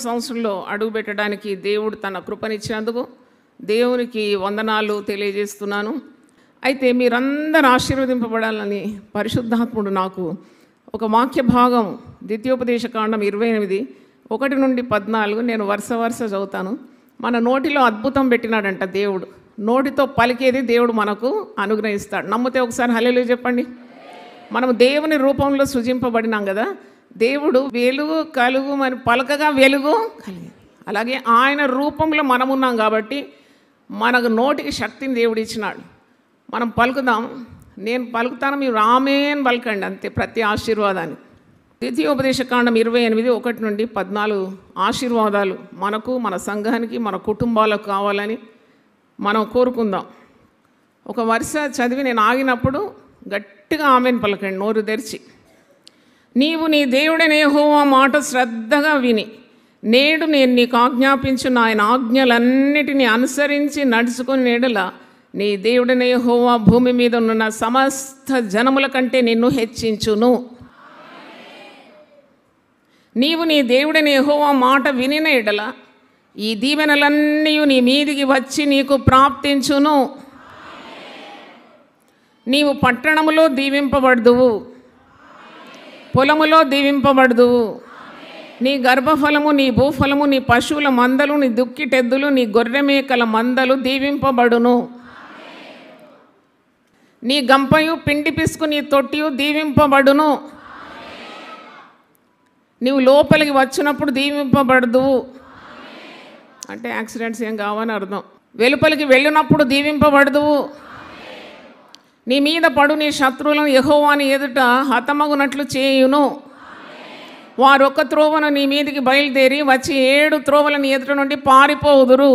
సంవత్సరంలో అడుగుపెట్టడానికి దేవుడు తన కృపనిచ్చినందుకు దేవునికి వందనాలు తెలియజేస్తున్నాను. అయితే మీరందరూ ఆశీర్వదింపబడాలని పరిశుద్ధాత్ముడు నాకు ఒక వాక్య భాగం ద్వితీయోపదేశకాండం 28:1-14 నేను వరుస చదువుతాను. మన నోటిలో అద్భుతం పెట్టినాడంట దేవుడు. నోటితో పలికేది దేవుడు మనకు అనుగ్రహిస్తాడు. నమ్మితే ఒకసారి హల్లెలూయా చెప్పండి. మనం దేవుని రూపంలో సృజింపబడినాం కదా. దేవుడు వెలుగు కలుగు మరి పలకగా వెలుగు కలిగి, అలాగే ఆయన రూపంలో మనం ఉన్నాం కాబట్టి మనకు నోటికి శక్తిని దేవుడు ఇచ్చినాడు. మనం పలుకుదాం. నేను పలుకుతాను, మీరు ఆమేన్ పలకండి అంతే ప్రతి ఆశీర్వాదాన్ని. ద్వితీయోపదేశకాండం 28:1-14 ఆశీర్వాదాలు మనకు, మన సంఘానికి, మన కుటుంబాలకు కావాలని మనం కోరుకుందాం. ఒక వరుస చదివి నేను ఆగినప్పుడు గట్టిగా ఆమేన్ పలకండి నోరు తెరిచి. నీవు నీ దేవుడైన యెహోవా మాట శ్రద్ధగా విని నేడు నేను నీకు ఆజ్ఞాపించిన ఆయన ఆజ్ఞలన్నిటినీ అనుసరించి నడుచుకుని ఎడల నీ దేవుడైన యెహోవా భూమి మీద ఉన్న సమస్త జనముల కంటే నిన్ను హెచ్చించును. నీవు నీ దేవుడైన యెహోవా మాట వినిన ఎడల ఈ దీవెనలన్నీ నీ మీదికి వచ్చి నీకు ప్రాప్తించును. నీవు పట్టణములో దీవింపబడుదువు, పొలములో దీవింపబడుదువు. నీ గర్భఫలము, నీ భూఫలము, నీ పశువుల మందలు, నీ దుక్కిటెద్దులు, నీ గొర్రె మేకల మందలు దీవింపబడును. నీ గంపయు పిండి పిసుకు నీ తొట్టియు దీవింపబడును. నీవు లోపలికి వచ్చినప్పుడు దీవింపబడదువు. అంటే యాక్సిడెంట్స్ ఏం కావని అర్థం. వెలుపలికి వెళ్ళినప్పుడు దీవింపబడదువు. నీ మీద పడు నీ శత్రువులను యెహోవాని ఎదుట హతమగునట్లు చేయును. వారు ఒక్క త్రోవను నీ మీదికి బయలుదేరి వచ్చి 7 త్రోవల నీ ఎదుట నుండి పారిపోవుదురు.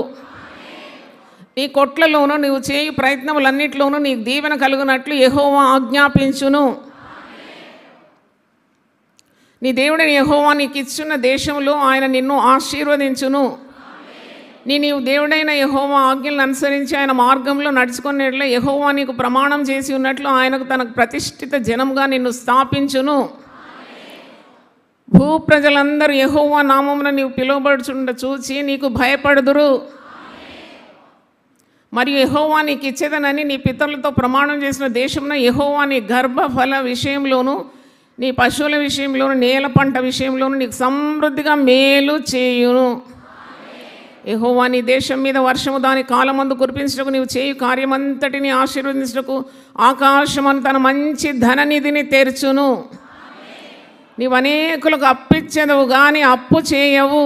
నీ కొట్లలోనూ నీవు చేయు ప్రయత్నములన్నిటిలోనూ నీకు దీవెన కలుగునట్లు యెహోవా ఆజ్ఞాపించును. నీ దేవుడైన యెహోవా నీకు ఇచ్చున్న దేశంలో ఆయన నిన్ను ఆశీర్వదించును. నీవు దేవుడైన యెహోవా ఆజ్ఞలను అనుసరించి ఆయన మార్గంలో నడుచుకునేట్లా యెహోవా నీకు ప్రమాణం చేసి ఉన్నట్లు ఆయనకు తనకు ప్రతిష్ఠిత జనంగా నిన్ను స్థాపించును. భూ ప్రజలందరూ యెహోవా నామమున నీవు పిలువబడుచుండ చూచి నీకు భయపడుదురు. మరియు యెహోవా నీకు ఇచ్చేదనని నీ పితరులతో ప్రమాణం చేసిన దేశంలో యెహోవా నీ గర్భఫల విషయంలోనూ నీ పశువుల విషయంలోనూ నేల పంట విషయంలోనూ నీకు సమృద్ధిగా మేలు చేయును. యెహోవా నీ దేశం మీద వర్షము దాని కాలమందు కురిపించుటకు నీవు చేయు కార్యమంతటిని ఆశీర్వదించుటకు ఆకాశమని తన మంచి ధననిధిని తెరచును. నీవు అనేకులకు అప్పిచ్చేదవు కానీ అప్పు చేయవు.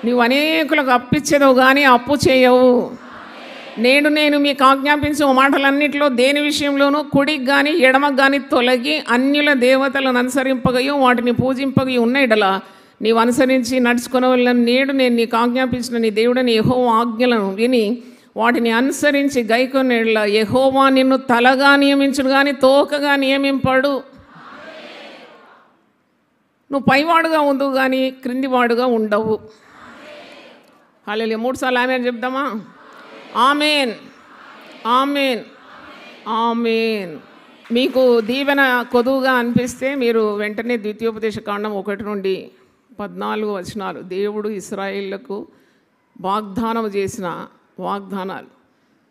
నీవు అనేకులకు అప్పిచ్చేదవు కానీ అప్పు చేయవు. నేను మీకు ఆజ్ఞాపించిన మాటలన్నింటిలో దేని విషయంలోనూ కుడికి కానీ ఎడమకు కానీ తొలగి అన్యుల దేవతలను అనుసరింపగయో వాటిని పూజింపగయో ఉన్న ఎడల నీవు అనుసరించి నడుచుకునే వాళ్ళని నేను నీకు ఆజ్ఞాపించిన నీ దేవుడని యెహోవా ఆజ్ఞలను విని వాటిని అనుసరించి గైకొనే ఎడల యెహోవా నిన్ను తలగా నియమించుడు కానీ తోకగా నియమింపడు. నువ్వు పైవాడుగా ఉండు కానీ క్రిందివాడుగా ఉండవు. హల్లెలూయా. 3 సార్లు ఆమేన్ చెప్దామా? ఆమేన్, ఆమేన్, ఆమేన్. మీకు దీవెన కొదువుగా అనిపిస్తే మీరు వెంటనే ద్వితీయోపదేశకాండం 1-14 దేవుడు ఇశ్రాయేళ్లకు వాగ్దానం చేసిన వాగ్దానాలు.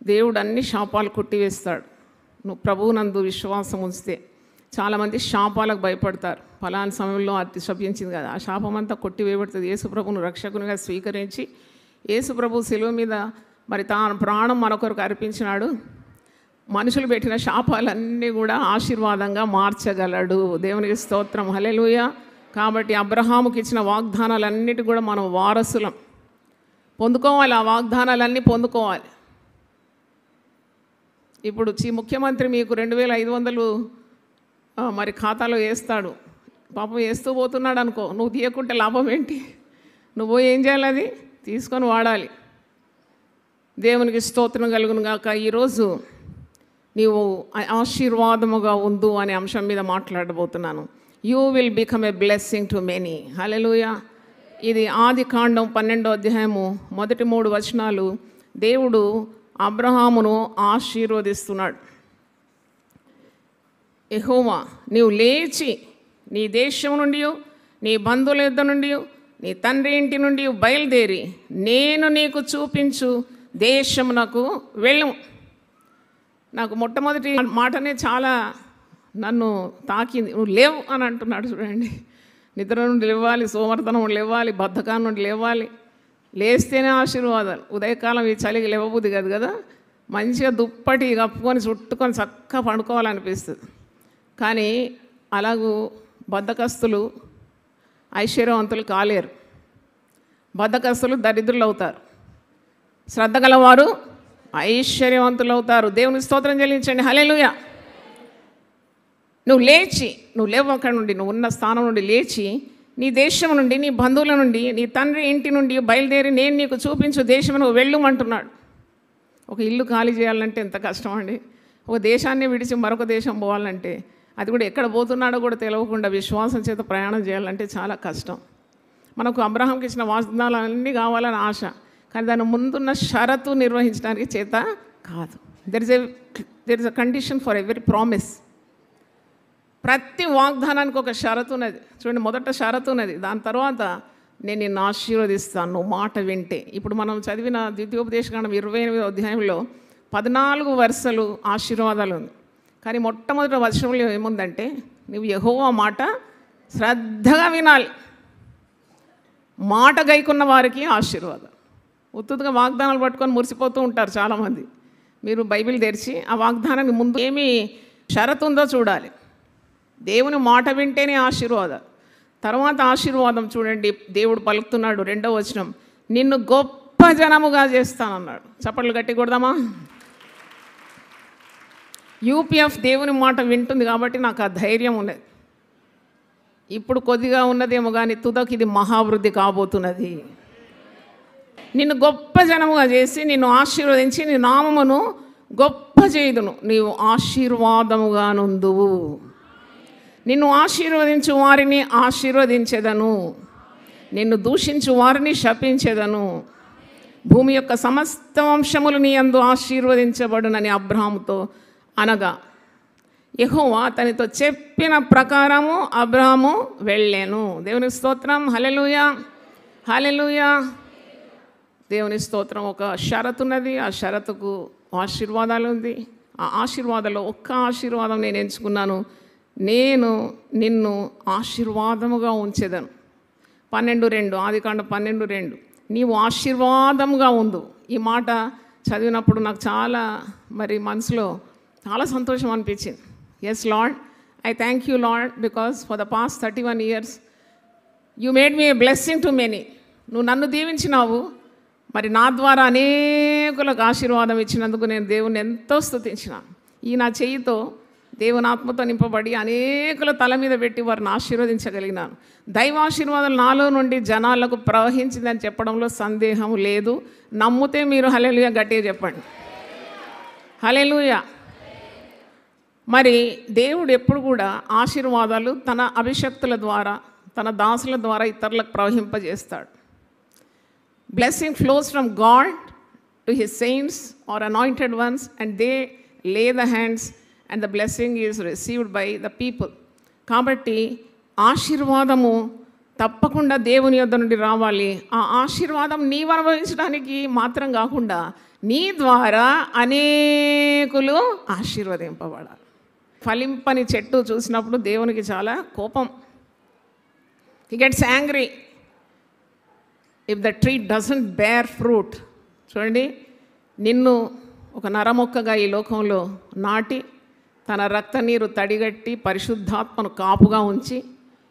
దేవుడు అన్ని శాపాలు కొట్టివేస్తాడు నువ్వు ప్రభువునందు విశ్వాసం ఉంచితే. చాలామంది శాపాలకు భయపడతారు. ఫలానా సమయంలో అది శపించింది కదా, ఆ శాపం అంతా కొట్టివేయబడుతుంది. యేసుప్రభును రక్షకునిగా స్వీకరించి యేసుప్రభు శిలువ మీద మరి తాను ప్రాణం మనకొరకు అర్పించినాడు. మనుషులు పెట్టిన శాపాలన్నీ కూడా ఆశీర్వాదంగా మార్చగలడు. దేవునికి స్తోత్రం, హల్లెలూయా. కాబట్టి అబ్రహాముకి ఇచ్చిన వాగ్దానాలన్నిటి కూడా మనం వారసులం. పొందుకోవాలి, ఆ వాగ్దానాలన్నీ పొందుకోవాలి. ఇప్పుడు ముఖ్యమంత్రి మీకు 2500 మరి ఖాతాలో వేస్తాడు. పాపం వేస్తూ పోతున్నాడు అనుకో, నువ్వు తీయకుంటే లాభం ఏంటి? నువ్వు ఏం చేయాలి? అది తీసుకొని వాడాలి. దేవునికి స్తోత్రం కలుగును గాక. ఈరోజు నీవు ఆశీర్వాదముగా ఉండు అనే అంశం మీద మాట్లాడబోతున్నాను. You will become a blessing to many. హల్లెలూయా. ఇది ఆదికాండం 12:1-3 దేవుడు అబ్రహామును ఆశీర్వదిస్తున్నాడు. యెహోవా నీవు లేచి నీ దేశం నుండి, నీ బంధువుల యొద్ద నుండి, నీ తండ్రి ఇంటి నుండి బయలుదేరి నేను నీకు చూపించు దేశమునకు వెళ్ళము. నాకు మొట్టమొదటి మాటనే చాలా నన్ను తాకింది. నువ్వు లేవు అని అంటున్నాడు చూడండి. నిద్ర నుండి లేవాలి, సోమర్థనం నుండి లేవాలి, బద్ధకాన్ని నుండి లేవాలి. లేస్తేనే ఆశీర్వాదాలు. ఉదయకాలం ఈ చలికి లేవబుద్ది కాదు కదా, మంచిగా దుప్పటి కప్పుకొని చుట్టుకొని చక్కగా పండుకోవాలనిపిస్తుంది. కానీ అలాగూ బద్ధకస్తులు ఐశ్వర్యవంతులు కాలేరు. బద్ధకస్తులు దరిద్రులు అవుతారు, శ్రద్ధ గలవారు ఐశ్వర్యవంతులు అవుతారు. దేవుని స్తోత్రం చెల్లించండి. హల్లెలూయా. నువ్వు లేచి, నువ్వు లేవు అక్కడ నుండి, నువ్వు ఉన్న స్థానం నుండి లేచి నీ దేశం నుండి, నీ బంధువుల నుండి, నీ తండ్రి ఇంటి నుండి బయలుదేరి నేను నీకు చూపించు దేశం నువ్వు వెళ్ళుమంటున్నాడు. ఒక ఇల్లు ఖాళీ చేయాలంటే ఎంత కష్టం అండి. ఒక దేశాన్ని విడిచి మరొక దేశం పోవాలంటే, అది కూడా ఎక్కడ పోతున్నాడో కూడా తెలియకుండా విశ్వాసం చేత ప్రయాణం చేయాలంటే చాలా కష్టం. మనకు అబ్రహాంకి ఇచ్చిన వాగ్దానాలు అన్నీ కావాలని ఆశ, కానీ దాని ముందున్న షరతు నిర్వహించడానికి చేత కాదు. There is a condition for every promise. ప్రతి వాగ్దానానికి ఒక షరతు ఉన్నది. చూడండి, మొదట షరతు ఉన్నది, దాని తర్వాత నేను నిన్ను ఆశీర్వదిస్తాను నువ్వు మాట వింటే. ఇప్పుడు మనం చదివిన ద్వితీయోపదేశకాండం 28వ అధ్యాయంలో 14 వరుసలు ఆశీర్వాదాలు ఉంది. కానీ మొట్టమొదటి వచనంలో ఏముందంటే, నువ్వు యెహోవా మాట శ్రద్ధగా వినాలి. మాట గైకున్న వారికి ఆశీర్వాదం. ఉత్తుగా వాగ్దానాలు పట్టుకొని మురిసిపోతూ ఉంటారు చాలామంది. మీరు బైబిల్ తెరిచి ఆ వాగ్దానానికి ముందు ఏమి షరతు ఉందో చూడాలి. దేవుని మాట వింటేనే ఆశీర్వాదం. తర్వాత ఆశీర్వాదం చూడండి, దేవుడు పలుకుతున్నాడు 2వ వచనం, నిన్ను గొప్ప జనముగా చేస్తానన్నాడు. చప్పట్లు గట్టి కొడదామా? యూపీఎఫ్ దేవుని మాట వింటుంది కాబట్టి నాకు ఆ ధైర్యం ఉన్నది. ఇప్పుడు కొద్దిగా ఉన్నదేమో కానీ తుదకు ఇది మహావృద్ధి కాబోతున్నది. నిన్ను గొప్ప జనముగా చేసి నిన్ను ఆశీర్వదించి నీ నామమును గొప్ప చేయుదును, నీవు ఆశీర్వాదముగా నుందువు. నిన్ను ఆశీర్వదించు వారిని ఆశీర్వదించెదను, నిన్ను దూషించు వారిని శపించెదను. భూమి యొక్క సమస్త వంశములు నీ యందు ఆశీర్వదించబడునని అబ్రాహాముతో అనగా, యెహోవా అతనితో చెప్పిన ప్రకారము అబ్రాహాము వెళ్ళాను. దేవుని స్తోత్రం. హల్లెలూయా, హల్లెలూయా. దేవుని స్తోత్రం. ఒక షరతు ఉన్నది, ఆ షరతుకు ఆశీర్వాదాలు ఉంది. ఆ ఆశీర్వాదాల్లో ఒక్క ఆశీర్వాదం నేను ఎంచుకున్నాను, నేను నిన్ను ఆశీర్వాదముగా ఉంచెదను. 12:2 ఆదికాండం 12:2 నీవు ఆశీర్వాదముగా ఉండు. ఈ మాట చదివినప్పుడు నాకు చాలా మనసులో చాలా సంతోషం అనిపించింది. Yes Lord, I thank you Lord, because for the past 31 years you made me a blessing to many. నువ్వు నన్ను దీవించినావు, నా ద్వారా అనేకులకు ఆశీర్వాదం ఇచ్చినందుకు నేను దేవుని ఎంతో స్తుతించినాను. ఈ నా చెయ్యితో దేవుని ఆత్మతో నింపబడి అనేకుల తల మీద పెట్టి వారిని ఆశీర్వదించగలిగినాను. దైవాశీర్వాదాలు నాలో నుండి జనాలకు ప్రవహించిందని చెప్పడంలో సందేహం లేదు. నమ్మితే మీరు హల్లెలూయా గట్టిగా చెప్పండి. హల్లెలూయా. దేవుడు ఎప్పుడు కూడా ఆశీర్వాదాలు తన అభిషక్తుల ద్వారా, తన దాసుల ద్వారా ఇతరులకు ప్రవహింపజేస్తాడు. Blessing flows from God to his saints are anointed ones and they lay the hands and the blessing is received by the people. కాబట్టి ఆశీర్వాదము తప్పకుండా దేవుని యొద్ద నుండి రావాలి. ఆ ఆశీర్వాదం నీవు అనుభవించడానికి మాత్రం కాకుండా నీ ద్వారా అనేకులు ఆశీర్వదింపబడాలి. ఫలింపని చెట్టు చూసినప్పుడు దేవునికి చాలా కోపం. he gets angry if the tree doesn't bear fruit. చూడండి, నిన్ను ఒక నరమొక్కగా ఈ లోకంలో నాటి తన రక్త నీరు తడిగట్టి పరిశుద్ధాత్మను కాపుగా ఉంచి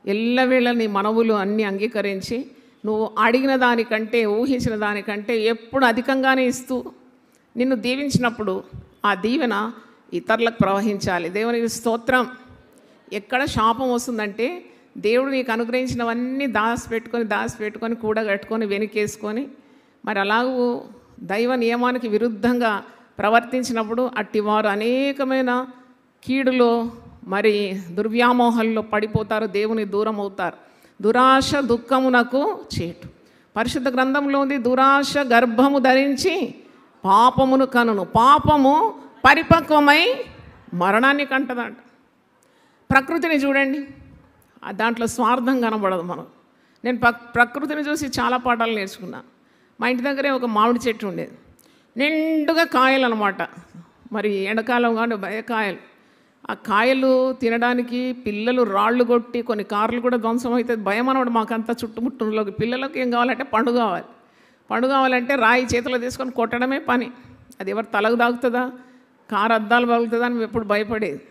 ఎల్లవేళ నీ మనవులు అన్నీ అంగీకరించి నువ్వు అడిగిన దానికంటే ఊహించిన దానికంటే ఎప్పుడు అధికంగానే ఇస్తూ నిన్ను దీవించినప్పుడు ఆ దీవెన ఇతరులకు ప్రవహించాలి. దేవునికి స్తోత్రం. ఎక్కడ శాపం వస్తుందంటే దేవుడు నీకు అనుగ్రహించినవన్నీ దాచిపెట్టుకొని కూడగట్టుకొని వెనుకేసుకొని అలాగూ దైవ నియమానికి విరుద్ధంగా ప్రవర్తించినప్పుడు అట్టివారు అనేకమైన కీడులో దుర్వ్యామోహాల్లో పడిపోతారు, దేవుని దూరం అవుతారు. దురాశ దుఃఖమునకు చేటు. పరిశుద్ధ గ్రంథంలో ఉంది, దురాశ గర్భము ధరించి పాపమును కనును, పాపము పరిపక్వమై మరణాన్ని కంటదంట. ప్రకృతిని చూడండి, దాంట్లో స్వార్థం కనబడదు. నేను ప్రకృతిని చూసి చాలా పాఠాలు నేర్చుకున్నా. మా ఇంటి దగ్గరే ఒక మామిడి చెట్టు ఉండేది, నిండుగా కాయలు అనమాట. మరి ఎండాకాలం కానీ కాయలు. ఆ కాయలు తినడానికి పిల్లలు రాళ్ళు కొట్టి కొన్ని కార్లు కూడా ధ్వంసం అవుతుంది. భయం అనమాట మాకంతా చుట్టుముట్టులోకి. పిల్లలకు ఏం కావాలంటే పండు కావాలి. పండు కావాలంటే రాయి చేతిలో తీసుకొని కొట్టడమే పని. అది ఎవరు తలకు తాగుతుందా, కారు అద్దాలు పగులుతుందా అని ఎప్పుడు భయపడేది.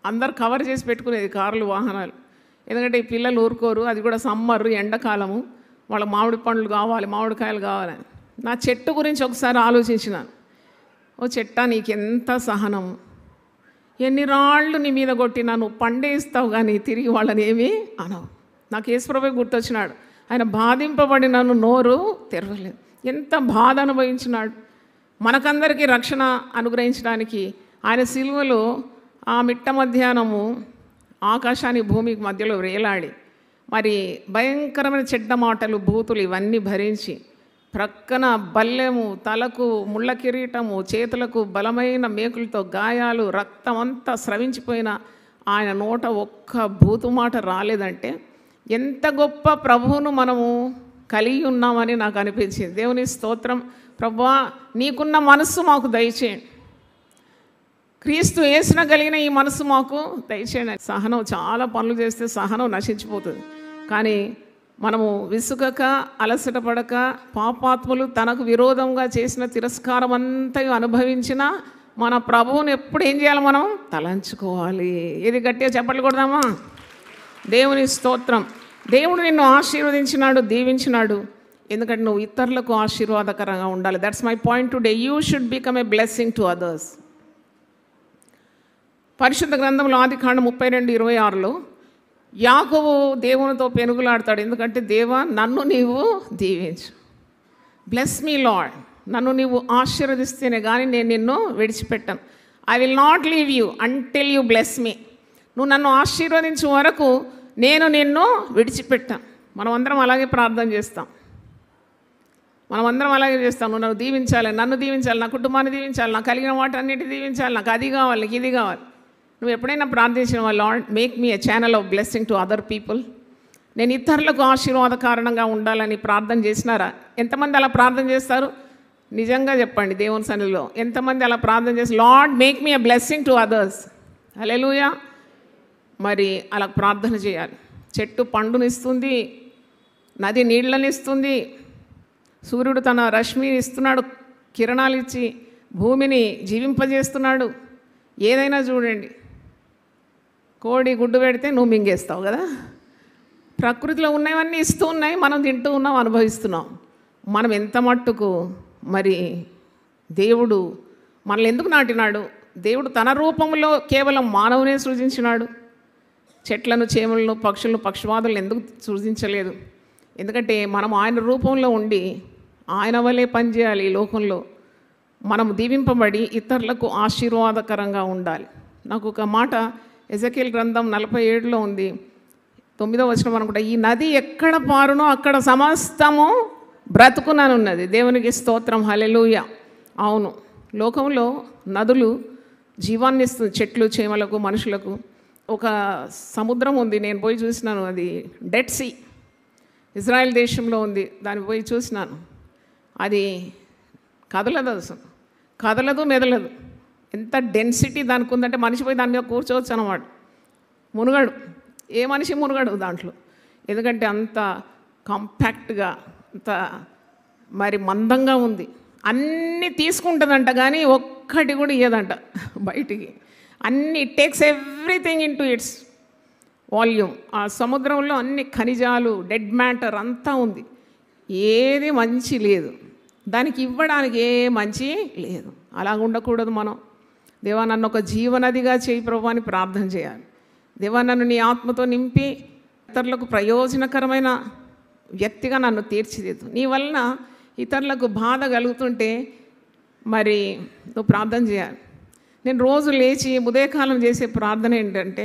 అందరు కవర్ చేసి పెట్టుకునేది కార్లు, వాహనాలు. ఎందుకంటే ఈ పిల్లలు ఊరుకోరు, అది కూడా సమ్మర్, ఎండాకాలము, వాళ్ళ మామిడి పండ్లు కావాలి, మామిడికాయలు కావాలని. నా చెట్టు గురించి ఒకసారి ఆలోచించినాను. ఓ చెట్టా, నీకెంత సహనం, ఎన్ని రాళ్ళు నీ మీద కొట్టినా నువ్వు పండే ఇస్తావు కానీ తిరిగి వాళ్ళని ఏమీ అనవు. నాకు యేసుప్రభువే గుర్తొచ్చినాడు. ఆయన బాధింపబడి నన్ను నోరు తెరవలేదు. ఎంత బాధ అనుభవించినాడు. మనకందరికీ రక్షణ అనుగ్రహించడానికి ఆయన సిలువలో ఆ మిట్ట మధ్యాహ్నము ఆకాశానికి భూమికి మధ్యలో వేలాడి, మరి భయంకరమైన చెడ్డ మాటలు, బూతులు ఇవన్నీ భరించి, ప్రక్కన బల్లెము, తలకు ముళ్ళ కిరీటము, చేతులకు బలమైన మేకులతో గాయాలు, రక్తం అంతా స్రవించిపోయిన ఆయన నోట ఒక్క బూతు మాట రాలేదంటే ఎంత గొప్ప ప్రభువును మనము కలిగి ఉన్నామని నాకు అనిపించింది. దేవుని స్తోత్రం. ప్రభువా, నీకున్న మనస్సు మాకు దయచేయండి. క్రీస్తు యేసున కలిగిన ఈ మనసు మాకు దయచేయండి. సహనం, చాలా పనులు చేస్తే సహనం నశించిపోతుంది. కానీ మనము విసుగక, అలసట పడక, పాపాత్ములు తనకు విరోధంగా చేసిన తిరస్కారం అంతా అనుభవించిన మన ప్రభువుని ఎప్పుడు ఏం చేయాలి? మనం తలంచుకోవాలి. ఏది గట్టిగా చప్పట్లు కొడదామా? దేవుని స్తోత్రం. దేవుడు నిన్ను ఆశీర్వదించినాడు, దీవించినాడు. ఎందుకంటే నువ్వు ఇతరులకు ఆశీర్వాదకరంగా ఉండాలి. That's my point today. You should become a blessing to others. పరిశుద్ధ గ్రంథంలో ఆదికాండం 32:26లో యాకోబు దేవునితో పెనుగులాడతాడు. ఎందుకంటే దేవా, నన్ను నీవు దీవించు. Bless me Lord. నన్ను నీవు ఆశీర్వదిస్తేనే కానీ నేను నిన్ను విడిచిపెట్టాను. I will not leave you until you bless me. నువ్వు నన్ను ఆశీర్వదించే వరకు నేను నిన్ను విడిచిపెట్టాను. మనం అందరం అలాగే ప్రార్థన చేస్తాం. మనమందరం అలాగే చేస్తాం. నువ్వు నన్ను దీవించాలి, నన్ను దీవించాలి, నా కుటుంబాన్ని దీవించాలి, నాకు కలిగిన వాటన్నిటి దీవించాలి, నాకు అది కావాలి, నీకు ఇది కావాలి. నువ్వు ఎప్పుడైనా ప్రార్థించిన lord make me a channel of blessing to other people. నేను ఇతరులకు ఆశీర్వాద కారణంగా ఉండాలని ప్రార్థన చేసినారా? ఎంతమంది అలా ప్రార్థన చేస్తారు? నిజంగా చెప్పండి దేవుని సన్నిధిలో ఎంతమంది అలా ప్రార్థన చేసి Lord make me a blessing to others? హల్లెలూయా. మరి అలా ప్రార్థన చేయాలి. చెట్టు పండునిస్తుంది, నది నీళ్ళనిస్తుంది, సూర్యుడు తన రశ్మిని ఇస్తున్నాడు, కిరణాలు ఇచ్చి భూమిని జీవింపజేస్తున్నాడు. ఏదైనా చూడండి, కోడి గుడ్డు పెడితే నువ్వు మింగేస్తావు కదా. ప్రకృతిలో ఉన్నవన్నీ ఇస్తూ ఉన్నాయి, మనం తింటూ ఉన్నాం, అనుభవిస్తున్నాం. మనం ఎంత మట్టుకు మరి దేవుడు మనల్ని ఎందుకు నాటినాడు? దేవుడు తన రూపంలో కేవలం మానవునే సృజించినాడు. చెట్లను, చేమలను, పక్షులను, పక్షవాదులను ఎందుకు సృజించలేదు? ఎందుకంటే మనం ఆయన రూపంలో ఉండి ఆయన వలె పనిచేయాలి. ఈ లోకంలో మనం దీవింపబడి ఇతరులకు ఆశీర్వాదకరంగా ఉండాలి. నాకు ఒక మాట ఎజెకియెల్ గ్రంథం 47లో ఉంది, 9వ వచనం అనుకుంటా. ఈ నది ఎక్కడ పారునో అక్కడ సమస్తము బ్రతుకుననున్నది. దేవునికి స్తోత్రం. హల్లెలూయా. అవును, లోకంలో నదులు జీవాన్ని ఇస్తుంది, చెట్లు, చేమలకు, మనుషులకు. ఒక సముద్రం ఉంది, నేను పోయి చూసినాను. అది డెడ్ సీ, ఇజ్రాయెల్ దేశంలో ఉంది. దాన్ని పోయి చూసినాను. అది కదలదు, అసలు కదలదు, మెదలదు. ఎంత డెన్సిటీ దానికి ఉందంటే మనిషి పోయి దాని మీద కూర్చోవచ్చు అన్నమాట. మునుగడు, ఏ మనిషి మునుగడు దాంట్లో. ఎందుకంటే అంత కాంపాక్ట్గా, అంత మరి మందంగా ఉంది. అన్నీ తీసుకుంటుందంట కానీ ఒక్కటి కూడా ఇయ్యదంట బయటికి. అన్నీ it takes everything in to it's volume. ఆ సముద్రంలో అన్ని ఖనిజాలు, డెడ్ మ్యాటర్ అంతా ఉంది. ఏది మంచి లేదు దానికి, ఇవ్వడానికి ఏ మంచి లేదు. అలా ఉండకూడదు మనం. దేవా, నన్ను ఒక జీవనదిగా చేయి ప్రభు అని ప్రార్థన చేయాలి. దేవా, నన్ను నీ ఆత్మతో నింపి ఇతరులకు ప్రయోజనకరమైన వ్యక్తిగా నన్ను తీర్చిదిద్దు. నీ వలన ఇతరులకు బాధ కలుగుతుంటే మరి నువ్వు ప్రార్థన చేయాలి. నేను రోజు లేచి ఉదయకాలం చేసే ప్రార్థన ఏంటంటే,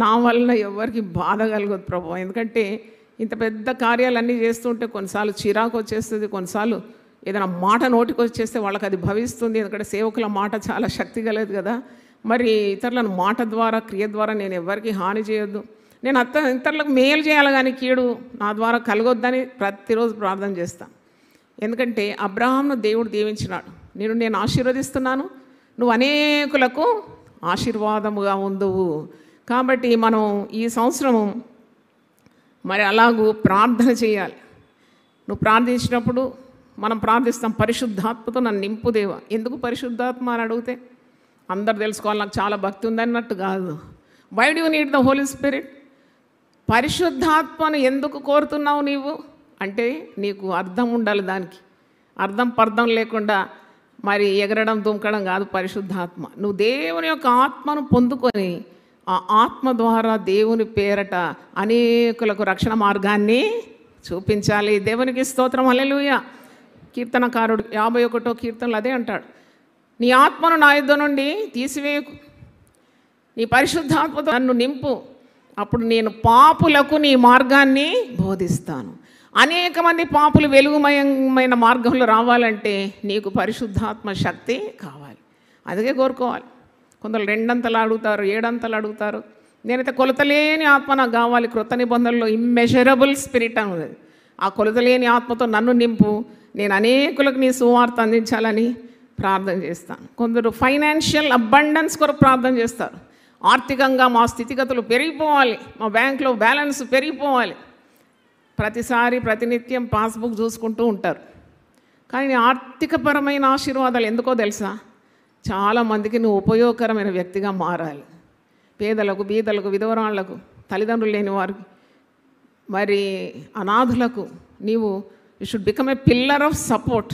నా వలన ఎవరికి బాధ కలగదు ప్రభు. ఎందుకంటే ఇంత పెద్ద కార్యాలన్నీ చేస్తుంటే కొన్నిసార్లు చిరాకు వచ్చేస్తుంది, కొన్నిసార్లు ఏదైనా మాట నోటికి వచ్చేస్తే వాళ్ళకి అది భవిస్తుంది. ఎందుకంటే సేవకుల మాట చాలా శక్తి కలదు కదా. మరి ఇతరులను మాట ద్వారా, క్రియ ద్వారా నేను ఎవరికి హాని చేయొద్దు. నేను ఇతరులకు మేలు చేయాలి కానీ కీడు నా ద్వారా కలగొద్దని ప్రతిరోజు ప్రార్థన చేస్తాను. ఎందుకంటే అబ్రహాంను దేవుడు దీవించినాడు. నేను ఆశీర్వదిస్తున్నాను, నువ్వు అనేకులకు ఆశీర్వాదముగా ఉందువు. కాబట్టి మనం ఈ సంవత్సరము మరి అలాగూ ప్రార్థన చేయాలి. నువ్వు ప్రార్థించినప్పుడు మనం ప్రార్థిస్తాం, పరిశుద్ధాత్మతో నన్ను నింపుదేవా. ఎందుకు పరిశుద్ధాత్మ అని అడిగితే అందరు తెలుసుకోవాలి నాకు చాలా భక్తి ఉందన్నట్టు కాదు. Why do need the Holy Spirit? పరిశుద్ధాత్మను ఎందుకు కోరుతున్నావు నీవు అంటే నీకు అర్థం ఉండాలి. దానికి అర్థం పర్థం లేకుండా మరి ఎగరడం దుంకడం కాదు పరిశుద్ధాత్మ. నువ్వు దేవుని యొక్క ఆత్మను పొందుకొని ఆ ఆత్మ ద్వారా దేవుని పేరట అనేకులకు రక్షణ మార్గాన్ని చూపించాలి. దేవునికి స్తోత్రం, హల్లెలూయా. కీర్తనకారుడు 51వ కీర్తనలు అదే అంటాడు, నీ ఆత్మను నా యుద్ధ నుండి తీసివేయకు, నీ పరిశుద్ధాత్మతో నన్ను నింపు, అప్పుడు నేను పాపులకు నీ మార్గాన్ని బోధిస్తాను. అనేక మంది పాపులు వెలుగుమయమైన మార్గంలో రావాలంటే నీకు పరిశుద్ధాత్మ శక్తి కావాలి. అదే కోరుకోవాలి. కొందరు 2 అంతలు అడుగుతారు, 7 అంతలు అడుగుతారు. నేనైతే కొలతలేని ఆత్మ నాకు కావాలి. క్రొత్త నిబంధనలో ఇమ్మెజరబుల్ స్పిరిట్ అనేది, ఆ కొలతలేని ఆత్మతో నన్ను నింపు, నేను అనేకులకు నీ సువార్త అందించాలని ప్రార్థన చేస్తాను. కొందరు ఫైనాన్షియల్ అబండెన్స్ కొరకు ప్రార్థన చేస్తారు. ఆర్థికంగా మా స్థితిగతులు పెరిగిపోవాలి, మా బ్యాంకులో బ్యాలెన్స్ పెరిగిపోవాలి. ప్రతిసారి ప్రతినిత్యం పాస్బుక్ చూసుకుంటూ ఉంటారు. కానీ ఆర్థికపరమైన ఆశీర్వాదాలు ఎందుకో తెలుసా? చాలామందికి నువ్వు ఉపయోగకరమైన వ్యక్తిగా మారాలి. పేదలకు, బీదలకు, విధవరాళ్లకు, తల్లిదండ్రులు లేని వారికి, మరి అనాథులకు నీవు you should become A pillar of support.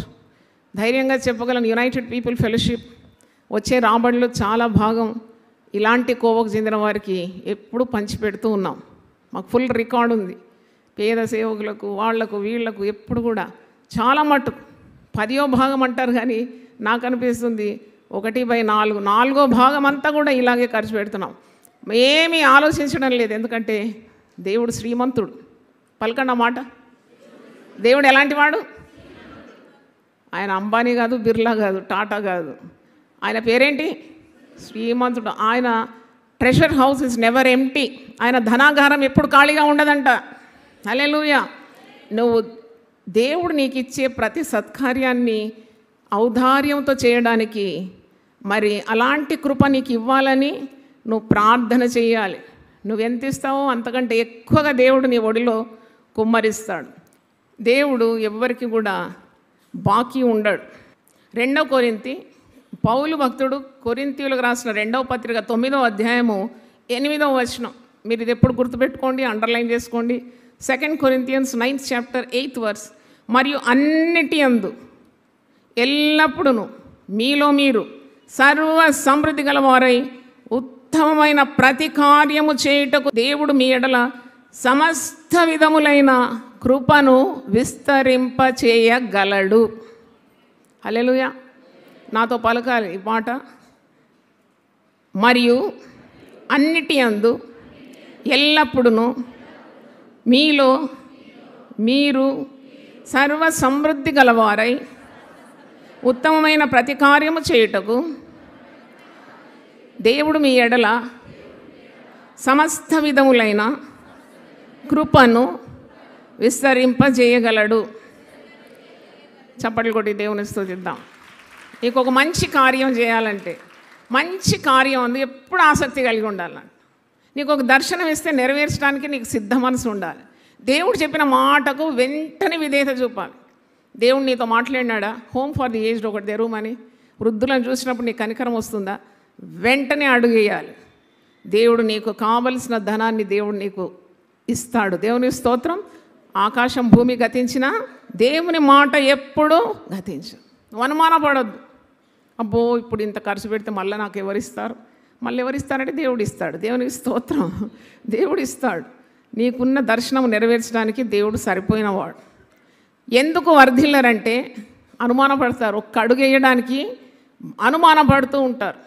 ధైర్యంగా చెప్పగలను, యునైటెడ్ పీపుల్ ఫెలోషిప్ వచ్చే రాబడిలో చాలా భాగం ఇలాంటి కోవకు చెందిన వారికి ఎప్పుడు పంచిపెడుతూ ఉన్నాం. మాకు ఫుల్ రికార్డు ఉంది. పేద సేవకులకు, వాళ్లకు, వీళ్లకు ఎప్పుడు కూడా చాలా మట్టుకు 10వ భాగం అంటారు, కానీ నాకు అనిపిస్తుంది 1/4, 4వ భాగం అంతా కూడా ఇలాగే ఖర్చు పెడుతున్నాం. ఏమీ ఆలోచించడం లేదు. ఎందుకంటే దేవుడు శ్రీమంతుడు. పలకండి మాట. దేవుడు ఎలాంటి వాడు? ఆయన అంబానీ కాదు, బిర్లా కాదు, టాటా కాదు. ఆయన పేరేంటి? శ్రీమంతుడు. ఆయన treasure house is never empty. ఆయన ధనాగారం ఎప్పుడు ఖాళీగా ఉండదంట. హల్లెలూయా. నువ్వు దేవుడు నీకు ఇచ్చే ప్రతి సత్కార్యాన్ని ఔదార్యంతో చేయడానికి మరి అలాంటి కృప నీకు ఇవ్వాలని నువ్వు ప్రార్థన చేయాలి. నువ్వెంత ఇస్తావో అంతకంటే ఎక్కువగా దేవుడు నీ ఒడిలో కుమ్మరిస్తాడు. దేవుడు ఎవ్వరికి కూడా బాకీ ఉండడు. 2వ కొరింథీ పౌలు భక్తుడు కొరింథీయులకు రాసిన 2వ పత్రిక 9వ అధ్యాయము 8వ వచనం. మీరు ఇది ఎప్పుడు గుర్తుపెట్టుకోండి, అండర్లైన్ చేసుకోండి. 2 Corinthians 9th chapter 8th verse. మరియు అన్నిటి యందు ఎల్లప్పుడూ మీలో మీరు సర్వ సమృద్ధి గలవారై ఉత్తమమైన ప్రతి కార్యము చేయుటకు దేవుడు మీ ఎడల సమస్త విధములైన కృపను విస్తరింపచేయగలడు. హల్లెలూయా. నాతో పలకాలి ఈ మాట. మరియు అన్నిటి యందు ఎల్లప్పుడూ మీలో మీరు సర్వ సమృద్ధి గలవారై ఉత్తమమైన ప్రతి కార్యము చేయుటకు దేవుడు మీ ఎడల సమస్త విధములైన కృపను విస్తరింపజేయగలడు. చప్పట్లు కొట్టి దేవుని స్తుతిద్దాం. నీకు ఒక మంచి కార్యం చేయాలంటే, మంచి కార్యం అందు ఎప్పుడు ఆసక్తి కలిగి ఉండాలంట. నీకు ఒక దర్శనం ఇస్తే నెరవేర్చడానికి నీకు సిద్ధ మనసు ఉండాలి. దేవుడు చెప్పిన మాటకు వెంటనే విధేయత చూపాలి. దేవుడు నీతో మాట్లాడినాడా? హోమ్ ఫర్ ది ఏజ్డ్ ఒకటి తెరువమని. వృద్ధులను చూసినప్పుడు నీకు కనికరం వస్తుందా? వెంటనే అడుగేయాలి. దేవుడు నీకు కావలసిన ధనాన్ని దేవుడు నీకు ఇస్తాడు. దేవుని స్తోత్రం. ఆకాశం భూమి గతించినా దేవుని మాట ఎప్పుడూ గతించదు. నువ్వు అనుమానపడద్దు. అబ్బో ఇప్పుడు ఇంత ఖర్చు పెడితే మళ్ళీ నాకు ఎవరిస్తారు? మళ్ళీ ఎవరిస్తారంటే దేవుడు ఇస్తాడు. దేవునికి స్తోత్రం. దేవుడు ఇస్తాడు. నీకున్న దర్శనం నెరవేర్చడానికి దేవుడు సరిపోయినవాడు. ఎందుకు వర్ధిల్లరంటే అనుమానపడతారు. ఒక్క అడుగు వేయడానికి అనుమానపడుతూ ఉంటారు.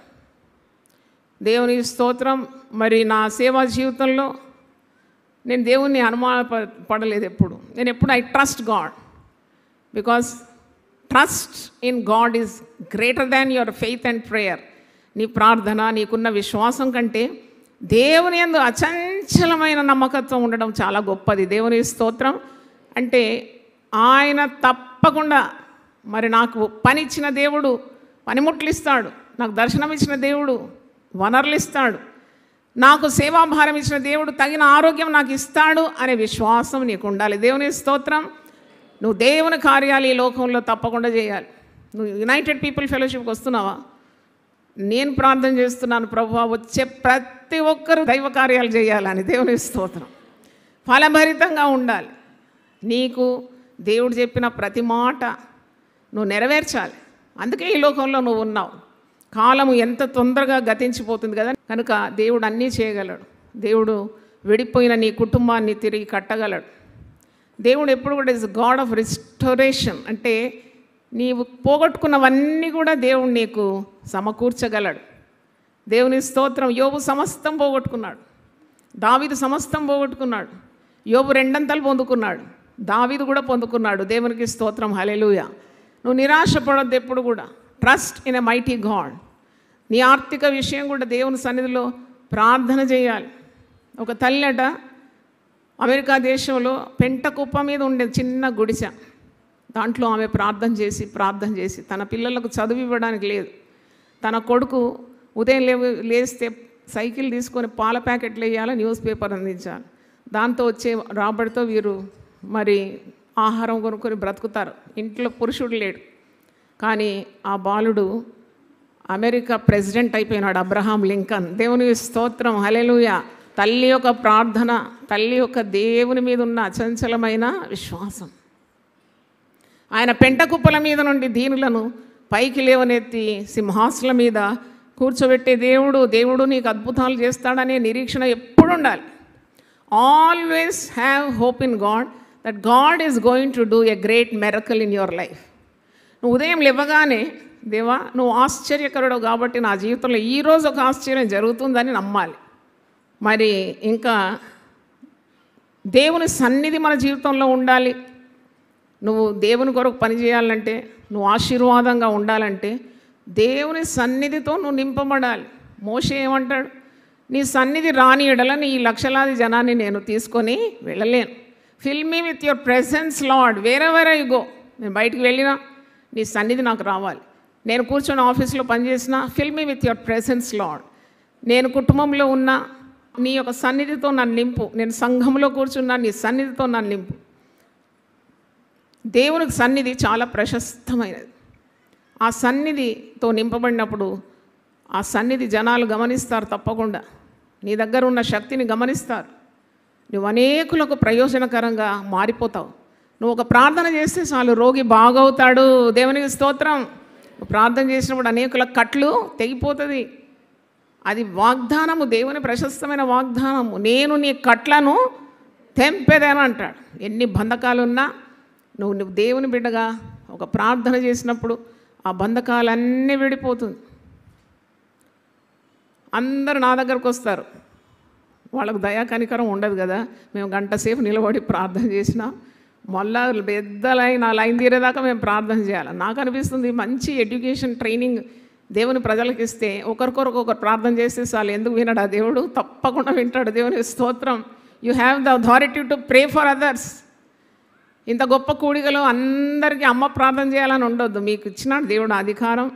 దేవుని స్తోత్రం. మరి నా సేవా జీవితంలో నేను దేవుణ్ణి అనుమానపడలేదు ఎప్పుడు. నేను ఎప్పుడు I trust God, because trust in God is greater than your faith and prayer. నీ ప్రార్థన, నీకున్న విశ్వాసం కంటే దేవుని యందు అచంచల చంచలమైన నమ్మకత్వం ఉండడం చాలా గొప్పది. దేవుని స్తోత్రం. అంటే ఆయన తప్పకుండా మరి నాకు పని ఇచ్చిన దేవుడు పనిముట్లు ఇస్తాడు, నాకు దర్శనం ఇచ్చిన దేవుడు వనరులు ఇస్తాడు, నాకు సేవాభారం ఇచ్చిన దేవుడు తగిన ఆరోగ్యం నాకు ఇస్తాడు అనే విశ్వాసం నీకు ఉండాలి. దేవుని స్తోత్రం. నువ్వు దేవుని కార్యాలు ఈ లోకంలో తప్పకుండా చేయాలి. నువ్వు యునైటెడ్ పీపుల్ ఫెలోషిప్కి వస్తున్నావా? నేను ప్రార్థన చేస్తున్నాను, ప్రభువా వచ్చే ప్రతి ఒక్కరూ దైవ కార్యాలు చేయాలని. దేవుని స్తోత్రం. ఫలభరితంగా ఉండాలి. నీకు దేవుడు చెప్పిన ప్రతి మాట నువ్వు నెరవేర్చాలి. అందుకే ఈ లోకంలో నువ్వు ఉన్నావు. కాలము ఎంత తొందరగా గతించిపోతుంది కదా, కనుక దేవుడు అన్నీ చేయగలడు. దేవుడు విడిపోయిన నీ కుటుంబాన్ని తిరిగి కట్టగలడు. దేవుడు ఎప్పుడు కూడా ఇస్ గాడ్ ఆఫ్ రిస్టోరేషన్. అంటే నీవు పోగొట్టుకున్నవన్నీ కూడా దేవుడు నీకు సమకూర్చగలడు. దేవుని స్తోత్రం. యోబు సమస్తం పోగొట్టుకున్నాడు, దావీదు సమస్తం పోగొట్టుకున్నాడు. యోబు రెండంతలు పొందుకున్నాడు, దావీదు కూడా పొందుకున్నాడు. దేవునికి స్తోత్రం. హల్లెలూయా. నువ్వు నిరాశపడొద్దు ఎప్పుడు కూడా. Trust in a mighty God. నీ ఆర్థిక విషయం కూడా దేవుని సన్నిధిలో ప్రార్థన చేయాలి. ఒక తల్లి అట అమెరికా దేశంలో పెంట కుప్ప మీద ఉండే చిన్న గుడిసె, దాంట్లో ఆమె ప్రార్థన చేసి తన పిల్లలకు చదువు ఇవ్వడానికి లేదు. తన కొడుకు ఉదయం లేస్తే సైకిల్ తీసుకొని పాల ప్యాకెట్లు వేయాలి, న్యూస్ పేపర్ అందించాలి. దాంతో వచ్చే రాబడితో వీరు మరి ఆహారం కొనుక్కొని బ్రతుకుతారు. ఇంట్లో పురుషుడు లేడు. కానీ ఆ బాలుడు అమెరికా ప్రెసిడెంట్ అయిపోయినాడు, అబ్రహాం లింకన్. దేవుని స్తోత్రం. హల్లెలూయా. తల్లి యొక్క ప్రార్థన, తల్లి యొక్క దేవుని మీద ఉన్న అచంచలమైన విశ్వాసం. ఆయన పెంట కుప్పల మీద నుండి దీనులను పైకి లేవనెత్తి సింహాసనం మీద కూర్చోబెట్టే దేవుడు నీకు అద్భుతాలు చేస్తాడనే నిరీక్షణ ఎప్పుడు ఉండాలి. Always have hope in God that God is going to do a great miracle in your life. నువ్వు ఉదయం లేవగానే, దేవా నువ్వు ఆశ్చర్యకరుడు కాబట్టి నా జీవితంలో ఈరోజు ఒక ఆశ్చర్యం జరుగుతుందని నమ్మాలి. మరి ఇంకా దేవుని సన్నిధి మన జీవితంలో ఉండాలి. నువ్వు దేవుని కొరకు పని చేయాలంటే, నువ్వు ఆశీర్వాదంగా ఉండాలంటే దేవుని సన్నిధితో నువ్వు నింపబడాలి. మోషే ఏమంటాడు? నీ సన్నిధి రాని ఎడల నీ లక్షలాది జనాన్ని నేను తీసుకొని వెళ్ళలేను. Fill me with your presence lord wherever I go. నేను బయటికి వెళ్ళినా నీ సన్నిధి నాకు రావాలి. నేను కూర్చొని ఆఫీస్లో పనిచేసినా fill me with your presence Lord. నేను కుటుంబంలో ఉన్నా నీ యొక్క సన్నిధితో నన్ను నింపు. నేను సంఘంలో కూర్చున్నా నీ సన్నిధితో నన్ను నింపు. దేవునికి సన్నిధి చాలా ప్రశస్తమైనది. ఆ సన్నిధితో నింపబడినప్పుడు ఆ సన్నిధి జనాలు గమనిస్తారు. తప్పకుండా నీ దగ్గర ఉన్న శక్తిని గమనిస్తారు. నువ్వు అనేకులకు ప్రయోజనకరంగా మారిపోతావు. నువ్వు ఒక ప్రార్థన చేస్తే చాలు, రోగి బాగవుతాడు. దేవునికి స్తోత్రం. నువ్వు ప్రార్థన చేసినప్పుడు అనేకుల కట్లు తెగిపోతుంది. అది వాగ్దానము, దేవుని ప్రశస్తమైన వాగ్దానము. నేను నీ కట్లను తెంపేదేని అంటాడు. ఎన్ని బంధకాలున్నా నువ్వు దేవుని బిడ్డగా ఒక ప్రార్థన చేసినప్పుడు ఆ బంధకాలన్నీ విడిపోతుంది. అందరూ నా దగ్గరకు వస్తారు. వాళ్ళకు దయా కనికరం ఉండదు కదా. మేము గంట సేపు నిలబడి ప్రార్థన చేసినా మళ్ళా పెద్ద లైన్, ఆ లైన్ తీరేదాకా మేము ప్రార్థన చేయాలి. నాకు అనిపిస్తుంది మంచి ఎడ్యుకేషన్ ట్రైనింగ్ దేవుని ప్రజలకు ఇస్తే ఒకరికొరకు ఒకరు ప్రార్థన చేస్తే చాలు. ఎందుకు వినడు ఆ దేవుడు? తప్పకుండా వింటాడు. దేవుని స్తోత్రం. You have the authority to pray for others. ఇంత గొప్ప కూడికలో అందరికీ అమ్మ ప్రార్థన చేయాలని ఉండొద్దు. మీకు ఇచ్చినాడు దేవుడు అధికారం.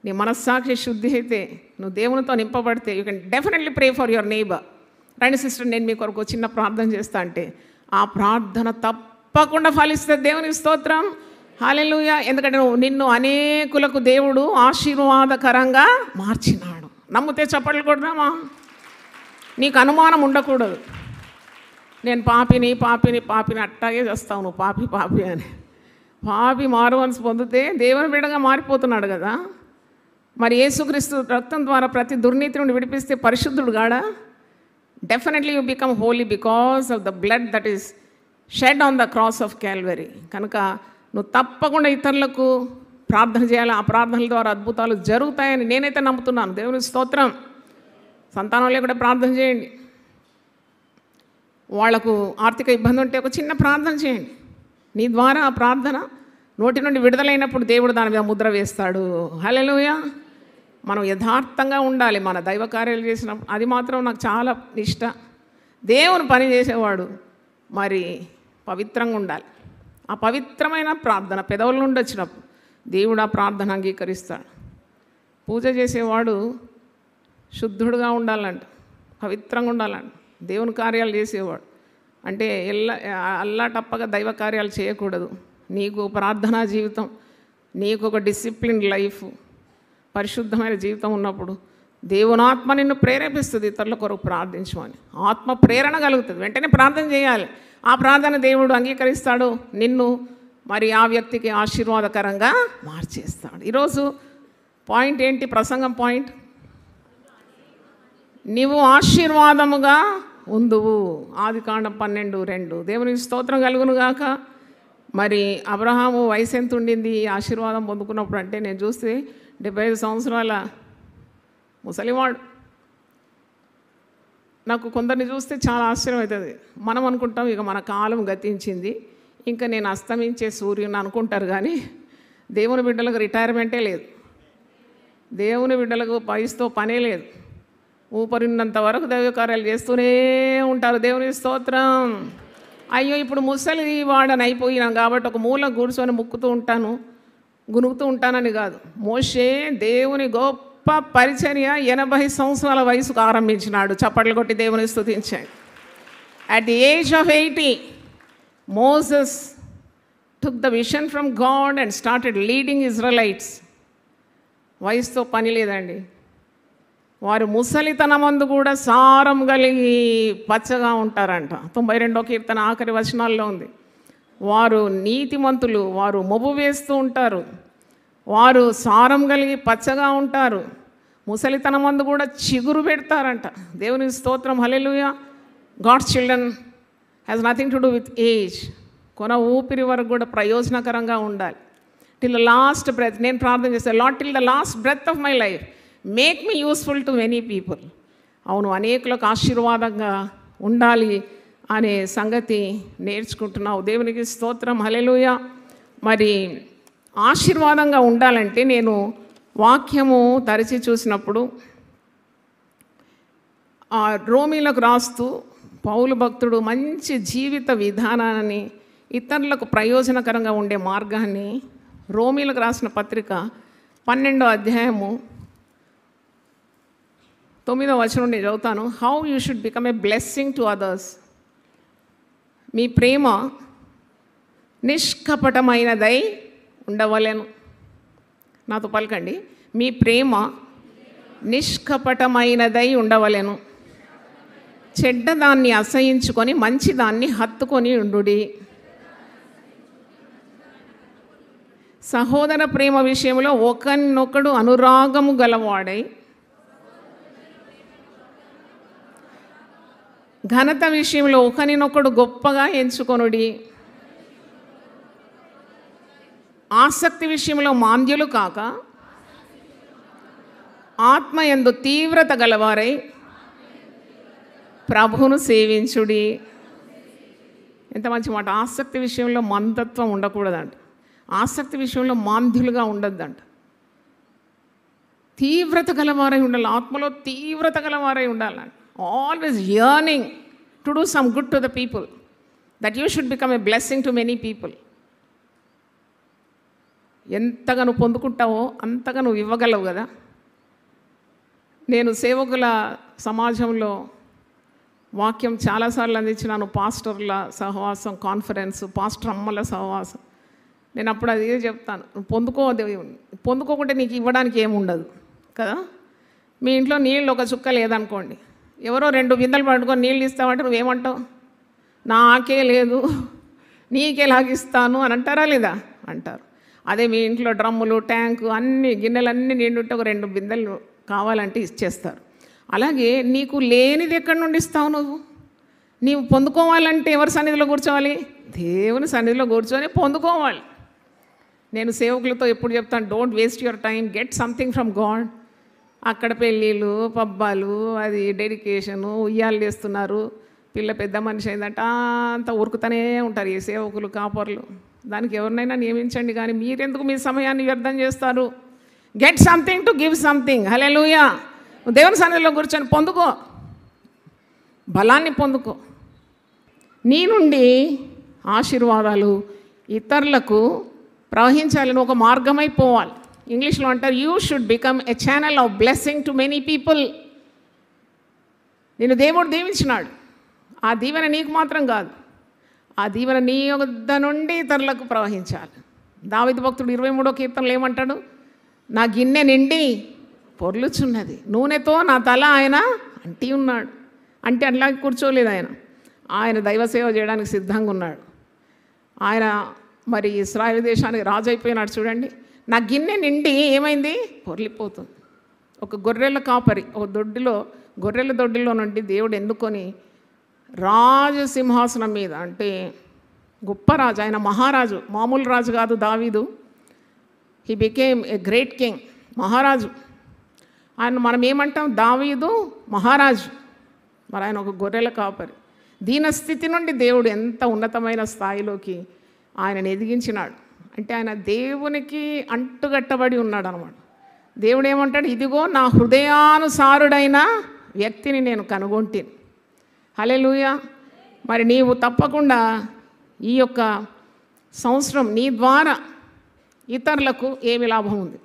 నీ మనస్సాక్షి శుద్ధి అయితే, నువ్వు దేవునితో నింపబడితే you can definitely pray for your neighbour. రండి సిస్టర్, నేను మీ కొరకు చిన్న ప్రార్థన చేస్తా అంటే ఆ ప్రార్థన తప్పకుండా ఫలిస్తుంది. దేవుని స్తోత్రం. హల్లెలూయా. ఎందుకంటే నిన్ను అనేకులకు దేవుడు ఆశీర్వాదకరంగా మార్చినాడు. నమ్మితే చప్పట్లు కొడదామా? నీకు అనుమానం ఉండకూడదు. నేను పాపిని అట్టాగే చేస్తావు నువ్వు పాపి అని. పాపి మారుమనసు పొందితే దేవుని బిడ్డగా మారిపోతున్నాడు కదా. మరి యేసుక్రీస్తు రక్తం ద్వారా ప్రతి దుర్నీతి నుండి విడిపిస్తే పరిశుద్ధుడు గాడా? Definitely you become holy because of the blood that is shed on the cross of Calvary. కనుక నువ్వు తప్పకుండా ఇతరులకు ప్రార్థన చేయాలి. ఆ ప్రార్థనల ద్వారా అద్భుతాలు జరుగుతాయని నేనైతే నమ్ముతున్నాను. దేవుని స్తోత్రం. సంతానం లేకుండా ప్రార్థన చేయండి. వాళ్లకు ఆర్థిక ఇబ్బంది ఉంటే ఒక చిన్న ప్రార్థన చేయండి. నీ ద్వారా ఆ ప్రార్థన నోటి నుండి విడుదలైనప్పుడు దేవుడు దాని మీద ముద్ర వేస్తాడు. హల్లెలూయా. మనం యథార్థంగా ఉండాలి మన దైవ కార్యాలు చేసినప్పుడు. అది మాత్రం నాకు చాలా ఇష్టం. దేవుని పని చేసేవాడు మరి పవిత్రంగా ఉండాలి. ఆ పవిత్రమైన ప్రార్థన పెదవుల నుండి వచ్చినప్పుడు దేవుడు ఆ ప్రార్థన అంగీకరిస్తాడు. పూజ చేసేవాడు శుద్ధుడుగా ఉండాలంట, పవిత్రంగా ఉండాలంట. దేవుని కార్యాలు చేసేవాడు అంటే అల్లాటప్పగా దైవ కార్యాలు చేయకూడదు. నీకు ప్రార్థనా జీవితం, నీకు ఒక డిసిప్లిన్ లైఫ్, పరిశుద్ధమైన జీవితం ఉన్నప్పుడు దేవునాత్మ నిన్ను ప్రేరేపిస్తుంది ఇతరుల కొరకు ప్రార్థించమని. ఆత్మ ప్రేరణ కలుగుతుంది, వెంటనే ప్రార్థన చేయాలి. ఆ ప్రార్థన దేవుడు అంగీకరిస్తాడు, నిన్ను మరి ఆ వ్యక్తికి ఆశీర్వాదకరంగా మార్చేస్తాడు. ఈరోజు పాయింట్ ఏంటి? ప్రసంగం పాయింట్, నీవు ఆశీర్వాదముగా ఉందువు. ఆదికాండం 12:2. దేవునికి స్తోత్రం కలుగును గాక. మరి అబ్రహాము వయసు ఎంత ఉండింది ఆశీర్వాదం పొందుకున్నప్పుడు అంటే, నేను చూస్తే 75 సంవత్సరాల ముసలివాడు. నాకు కొందరిని చూస్తే చాలా ఆశ్చర్యం అవుతుంది. మనం అనుకుంటాం ఇక మన కాలం గతించింది, ఇంకా నేను అస్తమించే సూర్యుని అనుకుంటారు. కానీ దేవుని బిడ్డలకు రిటైర్మెంటే లేదు, దేవుని బిడ్డలకు వయసుతో పనే లేదు. ఊపరిన్నంత వరకు దైవ కార్యాలు చేస్తూనే ఉంటారు. దేవుని స్తోత్రం. అయ్యో ఇప్పుడు ముసలి వాడని అయిపోయినాను కాబట్టి ఒక మూల కూర్చొని ముక్కుతూ ఉంటాను, గునుగుతూ ఉంటానని కాదు. మోషే దేవుని గొప్ప పరిచర్య 80 సంవత్సరాల వయసుకు ఆరంభించినాడు. చప్పట్లు కొట్టి దేవుని స్తుతించాడు. At the age of 80 Moses took the vision from God and started leading Israelites. వయసుతో పని లేదండి. వారు ముసలితనమందు కూడా సారం కలిగి పచ్చగా ఉంటారంట. 92వ కీర్తన ఆఖరి వచనాల్లో ఉంది. వారు నీతిమంతులు, వారు మొబు వేస్తూ ఉంటారు, వారు సారం కలిగి పచ్చగా ఉంటారు, ముసలితనమందు కూడా చిగురు పెడతారంట. దేవుని స్తోత్రం. హల్లెలూయా. God's children has nothing to do with age. కొన ఊపిరి వరకు కూడా ప్రయోజనకరంగా ఉండాలి. Till the last breath. నేను ప్రార్థన చేస్తాను, Lord till the last breath of my life make me useful to many people. అవును, అనేకులకు ఆశీర్వాదంగా ఉండాలి అనే సంగతి నేర్చుకుంటున్నావు. దేవునికి స్తోత్రం. హల్లెలూయా. మరి ఆశీర్వాదంగా ఉండాలంటే నేను వాక్యము తరచి చూసినప్పుడు రోమీలకు రాస్తూ పౌలు భక్తుడు మంచి జీవిత విధానాన్ని, ఇతరులకు ప్రయోజనకరంగా ఉండే మార్గాన్ని రోమీలకు రాసిన పత్రిక 12వ అధ్యాయము 9వ వచనం నేను చదువుతాను. How you should become a blessing to others. మీ ప్రేమ నిష్కపటమైనదై ఉండవలెను. నాతో పలకండి, మీ ప్రేమ నిష్కపటమైనదై ఉండవలెను. చెడ్డదాన్ని అసహించుకొని మంచిదాన్ని హత్తుకొని ఉండుడి. సహోదర ప్రేమ విషయంలో ఒకరినొకడు అనురాగము గలవాడై, ఘనత విషయంలో ఒకరినొకడు గొప్పగా ఎంచుకొనుడి. ఆసక్తి విషయంలో మాంద్యులు కాక ఆత్మయందు తీవ్రత గలవారై ప్రభువును సేవించుడి. ఎంత మంచి మాట. ఆసక్తి విషయంలో మందత్వం ఉండకూడదంట. ఆసక్తి విషయంలో మాంద్యులుగా ఉండద్దంట. తీవ్రత గలవారై ఉండాలి, ఆత్మలో తీవ్రత గలవారై ఉండాలంట. Always yearning to do some good to the people, that you should become a blessing to many people. ఎంతగా నువ్వు పొందుకుంటావో అంతగా నువ్వు ఇవ్వగలవు కదా. నేను సేవకుల సమాజంలో వాక్యం చాలాసార్లు అందించినాను. పాస్టర్ల సహవాసం కాన్ఫరెన్స్, పాస్టర్ అమ్మల సహవాసం. నేను అప్పుడు అది చెప్తాను, పొందుకోకుంటే నీకు ఇవ్వడానికి ఏముండదు కదా. మీ ఇంట్లో నీళ్ళు ఒక చుక్క లేదనుకోండి, ఎవరో 2 బిందెలు పట్టుకొని నీళ్ళు ఇస్తామంటే నువ్వేమంటావు? నాకే లేదు, నీకేలాగిస్తాను అని అంటారా లేదా? అంటారు. అదే మీ ఇంట్లో డ్రమ్ములు, ట్యాంకు అన్ని గిన్నెలన్నీ నిండుంటే ఒక 2 బిందెలు కావాలంటే ఇచ్చేస్తారు. అలాగే నీకు లేనిది ఎక్కడి నుండి ఇస్తావు? నీవు పొందుకోవాలంటే ఎవరి సన్నిధిలో కూర్చోవాలి? దేవుని సన్నిధిలో కూర్చొని పొందుకోవాలి. నేను సేవకులతో ఎప్పుడు చెప్తాను, don't waste your time, get something from God. అక్కడ పెళ్ళిళ్ళు, పబ్బాలు, అది డెడికేషను, ఉయ్యాలు చేస్తున్నారు, పిల్ల పెద్ద మనిషి అయిందంట, అంతా ఉరుకుతూనే ఉంటారు ఈ సేవకులు, కాపర్లు. దానికి ఎవరినైనా నియమించండి, కానీ మీరెందుకు మీ సమయాన్ని వ్యర్థం చేస్తారు? Get something to give something. హల్లెలూయా. దేవుని సన్నిధిలో కూర్చొని పొందుకో. బలాన్ని పొందుకో. నీ నుండి ఆశీర్వాదాలు ఇతరులకు ప్రవహించాలని ఒక మార్గమై పోవాలి. ఇంగ్లీష్లో అంటారు, you should become a channel of blessing to many people. నిన్ను దేవుడు దీవించినాడు. ఆ దీవెన నీకు మాత్రం కాదు, ఆ దీవెన నీ యొద్ద నుండి ఇతరులకు ప్రవహించాలి. దావీదు భక్తుడు 23వ కీర్తనలో ఏమంటాడు? నా గిన్నె నిండి పొర్లుచున్నది, నూనెతో నా తల ఆయన అంటి ఉన్నాడు. అంటే అట్లా కూర్చోలేదు ఆయన. ఆయన దైవ సేవ చేయడానికి సిద్ధంగా ఉన్నాడు. ఆయన మరి ఇశ్రాయేలు దేశానికి రాజు అయిపోయినాడు. చూడండి, నా గిన్నె నిండి ఏమైంది? పొర్లిపోతుంది. ఒక గొర్రెల కాపరి, ఒక గొర్రెల దొడ్డిలో నుండి దేవుడు ఎన్నుకొని రాజసింహాసనం మీద, అంటే గొప్ప రాజు, ఆయన మహారాజు, మామూలు రాజు కాదు దావీదు. He became a great king, మహారాజు. ఆయన మనం ఏమంటాం? దావీదు మహారాజు. మరి ఆయన ఒక గొర్రెల కాపరి. దీనస్థితి నుండి దేవుడు ఎంత ఉన్నతమైన స్థాయిలోకి ఆయనను ఎదిగించినాడు. అంటే ఆయన దేవునికి అంటుగట్టబడి ఉన్నాడు అనమాట. దేవుడు ఏమంటాడు? ఇదిగో నా హృదయానుసారుడైన వ్యక్తిని నేను కనుగొంటిని. హల్లెలూయా. మరి నీవు తప్పకుండా ఈ యొక్క సంవత్సరం నీ ద్వారా ఇతరులకు ఏమి లాభం ఉంది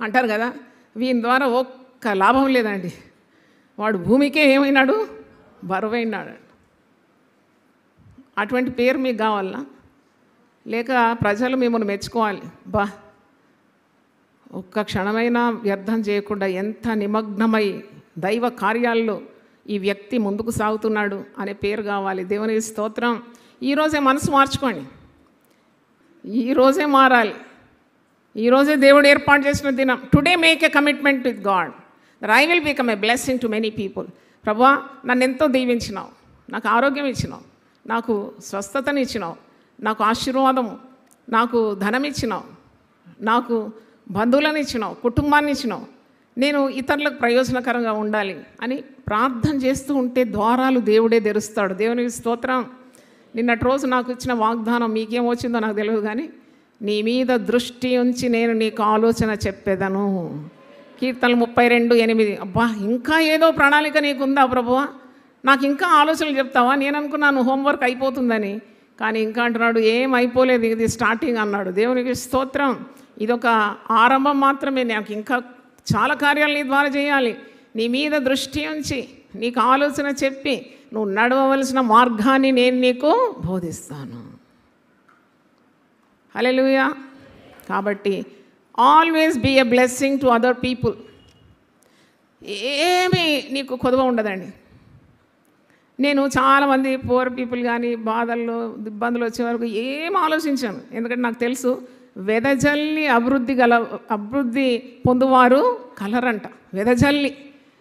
అంటారు కదా, వీని ద్వారా ఒక్క లాభం లేదండి. వాడు భూమికే ఏమైనాడు? బరువైనాడు. అటువంటి పేరు మీకు కావాలా? లేక ప్రజలు మిమ్మల్ని మెచ్చుకోవాలి, బా ఒక్క క్షణమైనా వ్యర్థం చేయకుండా ఎంత నిమగ్నమై దైవ కార్యాల్లో ఈ వ్యక్తి ముందుకు సాగుతున్నాడు అనే పేరు కావాలి. దేవునికి స్తోత్రం. ఈరోజే మనసు మార్చుకోండి, ఈరోజే మారాలి. ఈరోజే దేవుడు ఏర్పాటు చేసిన దినం. Today make a commitment with God that I will become a blessing to many people. ప్రభువా, నన్ను ఎంతో దీవించినావు, నాకు ఆరోగ్యం ఇచ్చినావు, నాకు స్వస్థతని ఇచ్చినావు, నాకు ఆశీర్వాదము, నాకు ధనం ఇచ్చినావు, నాకు బంధువులను ఇచ్చినావు, కుటుంబాన్ని ఇచ్చినావు, నేను ఇతరులకు ప్రయోజనకరంగా ఉండాలి అని ప్రార్థన చేస్తూ ఉంటే ద్వారాలు దేవుడే తెరుస్తాడు. దేవునికి స్తోత్రం. నిన్నటి రోజు నాకు ఇచ్చిన వాగ్దానం మీకేం వచ్చిందో నాకు తెలియదు, కానీ నీ మీద దృష్టి ఉంచి నేను నీకు ఆలోచన చెప్పేదను. కీర్తనలు 32:8. అబ్బా, ఇంకా ఏదో ప్రణాళిక నీకుందా ప్రభువా? నాకు ఇంకా ఆలోచనలు చెప్తావా? నేను అనుకున్నాను హోంవర్క్ అయిపోతుందని, కానీ ఇంకా అంటున్నాడు ఏం అయిపోలేదు, ఇది స్టార్టింగ్ అన్నాడు. దేవునికి స్తోత్రం. ఇదొక ఆరంభం మాత్రమే, నాకు ఇంకా చాలా కార్యాలు నీ ద్వారా చేయాలి. నీ మీద దృష్టి ఉంచి నీకు ఆలోచన చెప్పి నువ్వు నడవవలసిన మార్గాన్ని నేను నీకు బోధిస్తాను. హల్లెలూయా. కాబట్టి always be a blessing to other people. ఏమీ నీకు కొదవ ఉండదండి. నేను చాలామంది పూర్ పీపుల్ కానీ బాధల్లో ఇబ్బందులు వచ్చే వరకు ఏం ఆలోచించాను. ఎందుకంటే నాకు తెలుసు వెదజల్లి అభివృద్ధి పొందువారు కలరంట.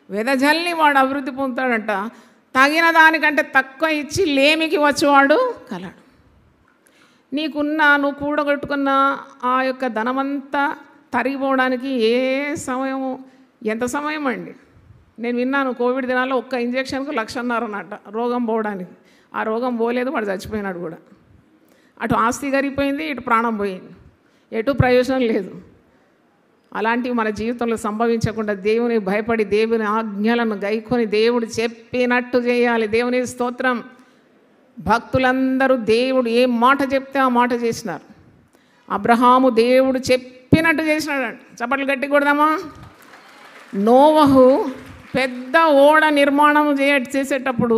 వెదజల్లి వాడు అభివృద్ధి పొందుతాడంట. తగిన దానికంటే తక్కువ ఇచ్చి లేమికి వచ్చేవాడు కలడు. నువ్వు కూడగట్టుకున్న ఆ యొక్క ధనమంతా తరిగిపోవడానికి ఎంత సమయం అండి? నేను విన్నాను కోవిడ్ దినాల్లో ఒక్క ఇంజక్షన్కు 1,00,000 అన్నట్ట రోగం పోవడానికి. ఆ రోగం పోలేదు, వాడు చచ్చిపోయినాడు కూడా. అటు ఆస్తి కరిగిపోయింది, ఇటు ప్రాణం పోయింది, ఎటు ప్రయోజనం లేదు. అలాంటివి మన జీవితంలో సంభవించకుండా దేవుని భయపడి దేవుని ఆజ్ఞలను గైకొని దేవుడు చెప్పినట్టు చేయాలి. దేవుని స్తోత్రం. భక్తులందరూ దేవుడు ఏ మాట చెప్తే ఆ మాట చేసినారు. అబ్రహాము దేవుడు చెప్పినట్టు చేసినాడు. చప్పట్లు గట్టి కొడదామా? నోవహు పెద్ద ఓడ నిర్మాణం చేసేటప్పుడు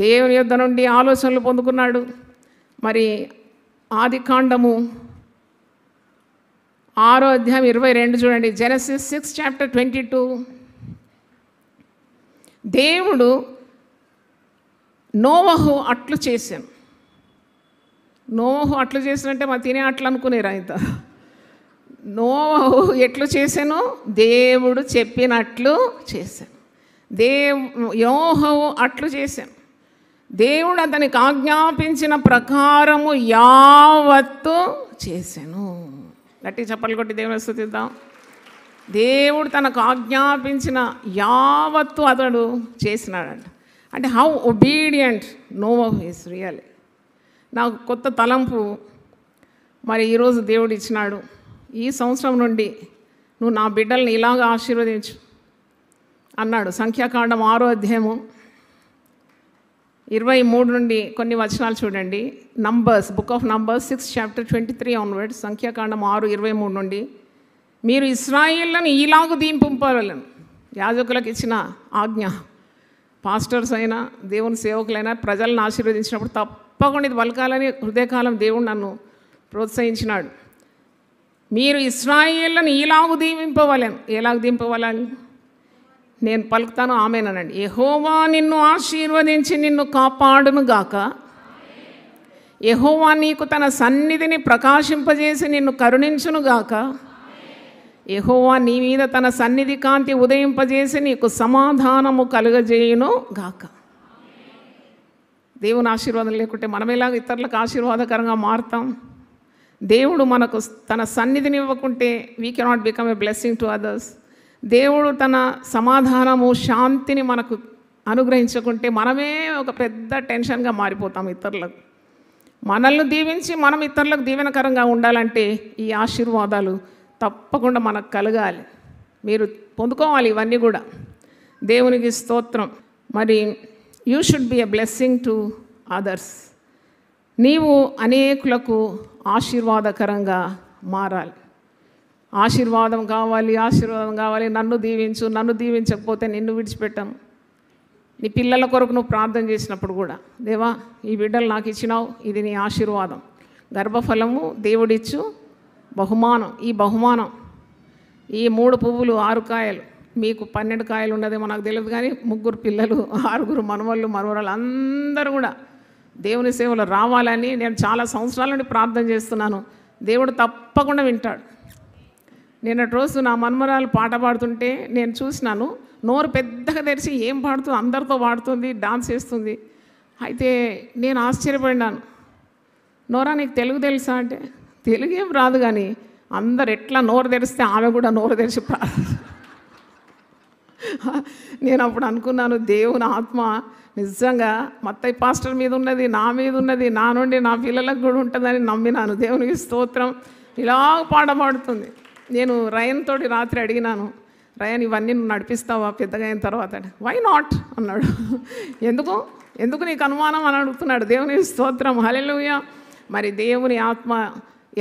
దేవుని యొద్ద నుండి ఆలోచనలు పొందుకున్నాడు. మరి ఆదికాండము 6:22 చూడండి. జెనసిస్ 6:22. దేవుడు నోవహు అట్లు చేశాను. నోవహు అట్లు చేసినంటే మా తినే అట్లు అనుకునేరా ఇంత. నోవహు ఎట్లు చేశాను? దేవుడు చెప్పినట్లు చేశాను. యెహోవా అట్లు చేశాను. దేవుడు అతనికి ఆజ్ఞాపించిన ప్రకారము యావత్తు చేశాను. గట్టి చప్పట్లు కొట్టి దేవుని స్తుతిద్దాం. దేవుడు తనకు ఆజ్ఞాపించిన యావత్తు అతడు చేసినాడంట. అంటే హౌ ఒబీడియంట్ నోవహు ఈజ్ రియల్లీ. నాకు కొత్త తలంపు మరి ఈరోజు దేవుడు ఇచ్చినాడు. ఈ సంవత్సరం నుండి నువ్వు నా బిడ్డల్ని ఇలాగ ఆశీర్వదించు అన్నాడు. సంఖ్యాకాండం 6వ అధ్యాయము 23 నుండి కొన్ని వచనాలు చూడండి. Numbers, book of numbers 6 chapter 23 onwards, సంఖ్యాకాండం 6:23 నుండి. మీరు ఇశ్రాయేళ్లను ఈలాగు దీపింపవలెను. యాజకులకు ఇచ్చిన ఆజ్ఞ. పాస్టర్స్ అయినా దేవుని సేవకులైనా ప్రజలను ఆశీర్వదించినప్పుడు తప్పకుండా ఇది పలకాలని హృదయకాలం దేవుడు నన్ను ప్రోత్సహించినాడు. మీరు ఇశ్రాయేళ్లను ఈలాగు దీవింపవలెను. ఎలాగ దీంపవలని నేను పలుకుతాను, ఆమేనండి. యెహోవా నిన్ను ఆశీర్వదించి నిన్ను కాపాడును గాక. యెహోవా నీకు తన సన్నిధిని ప్రకాశింపజేసి నిన్ను కరుణించును గాక. యెహోవా నీ మీద తన సన్నిధి కాంతి ఉదయింపజేసి నీకు సమాధానము కలుగజేయును గాక. దేవుని ఆశీర్వాదం లేకుంటే మనం ఎలాగ ఇతరులకు ఆశీర్వాదకరంగా మారుతాం? దేవుడు మనకు తన సన్నిధిని ఇవ్వకుంటే we cannot become a blessing to others. దేవుడు తన సమాధానము శాంతిని మనకు అనుగ్రహించకుంటే మనమే ఒక పెద్ద టెన్షన్గా మారిపోతాం ఇతరులకు. మనల్ని దీవించి మనం ఇతరులకు దీవెనకరంగా ఉండాలంటే ఈ ఆశీర్వాదాలు తప్పకుండా మనకు కలగాలి. మీరు పొందుకోవాలి ఇవన్నీ కూడా. దేవునికి స్తోత్రం. మరి you should be a blessing to others. నీవు అనేకులకు ఆశీర్వాదకరంగా మారాలి. ఆశీర్వాదం కావాలి, ఆశీర్వాదం కావాలి. నన్ను దీవించు, నన్ను దీవించకపోతే నిన్ను విడిచిపెట్టాను. నీ పిల్లల కొరకు నువ్వు ప్రార్థన చేసినప్పుడు కూడా, దేవా ఈ బిడ్డలు నాకు ఇచ్చినావు, ఇది నీ ఆశీర్వాదం. గర్భఫలము దేవుడిచ్చు బహుమానం. ఈ బహుమానం ఈ 3 పువ్వులు 6 కాయలు, మీకు 12 కాయలు ఉన్నదేమో నాకు తెలియదు, కానీ 3 పిల్లలు 6 మనవళ్ళు మనవరాలు అందరూ కూడా దేవుని సేవలో రావాలని నేను చాలా సంవత్సరాల నుండి ప్రార్థన చేస్తున్నాను. దేవుడు తప్పకుండా వింటాడు. నిన్నటి రోజు నా మన్మరాలు పాట పాడుతుంటే నేను చూసినాను. నోరు పెద్దగా తెరిచి ఏం పాడుతుంది, అందరితో పాడుతుంది, డాన్స్ చేస్తుంది. అయితే నేను ఆశ్చర్యపడినాను. నోరా నీకు తెలుగు తెలుసా అంటే, తెలుగు ఏం రాదు, కానీ అందరు ఎట్లా నోరు తెరిస్తే ఆమె కూడా నోరు తెరిచి నేను అప్పుడు అనుకున్నాను, దేవుని ఆత్మ నిజంగా మత్తయ్య పాస్టర్ మీద ఉన్నది, నా మీద ఉన్నది, నా నుండి నా పిల్లలకు కూడా ఉంటుందని నమ్మినాను. దేవునికి స్తోత్రం. ఇలా పాడబడుతుంది. నేను రయన్ తోటి రాత్రి అడిగినాను, రయన్ ఇవన్నీ నువ్వు నడిపిస్తావా పెద్దగా అయిన తర్వాత? వై నాట్ అన్నాడు. ఎందుకు నీకు అనుమానం అని అడుగుతున్నాడు. దేవుని స్తోత్రం. హల్లెలూయా. మరి దేవుని ఆత్మ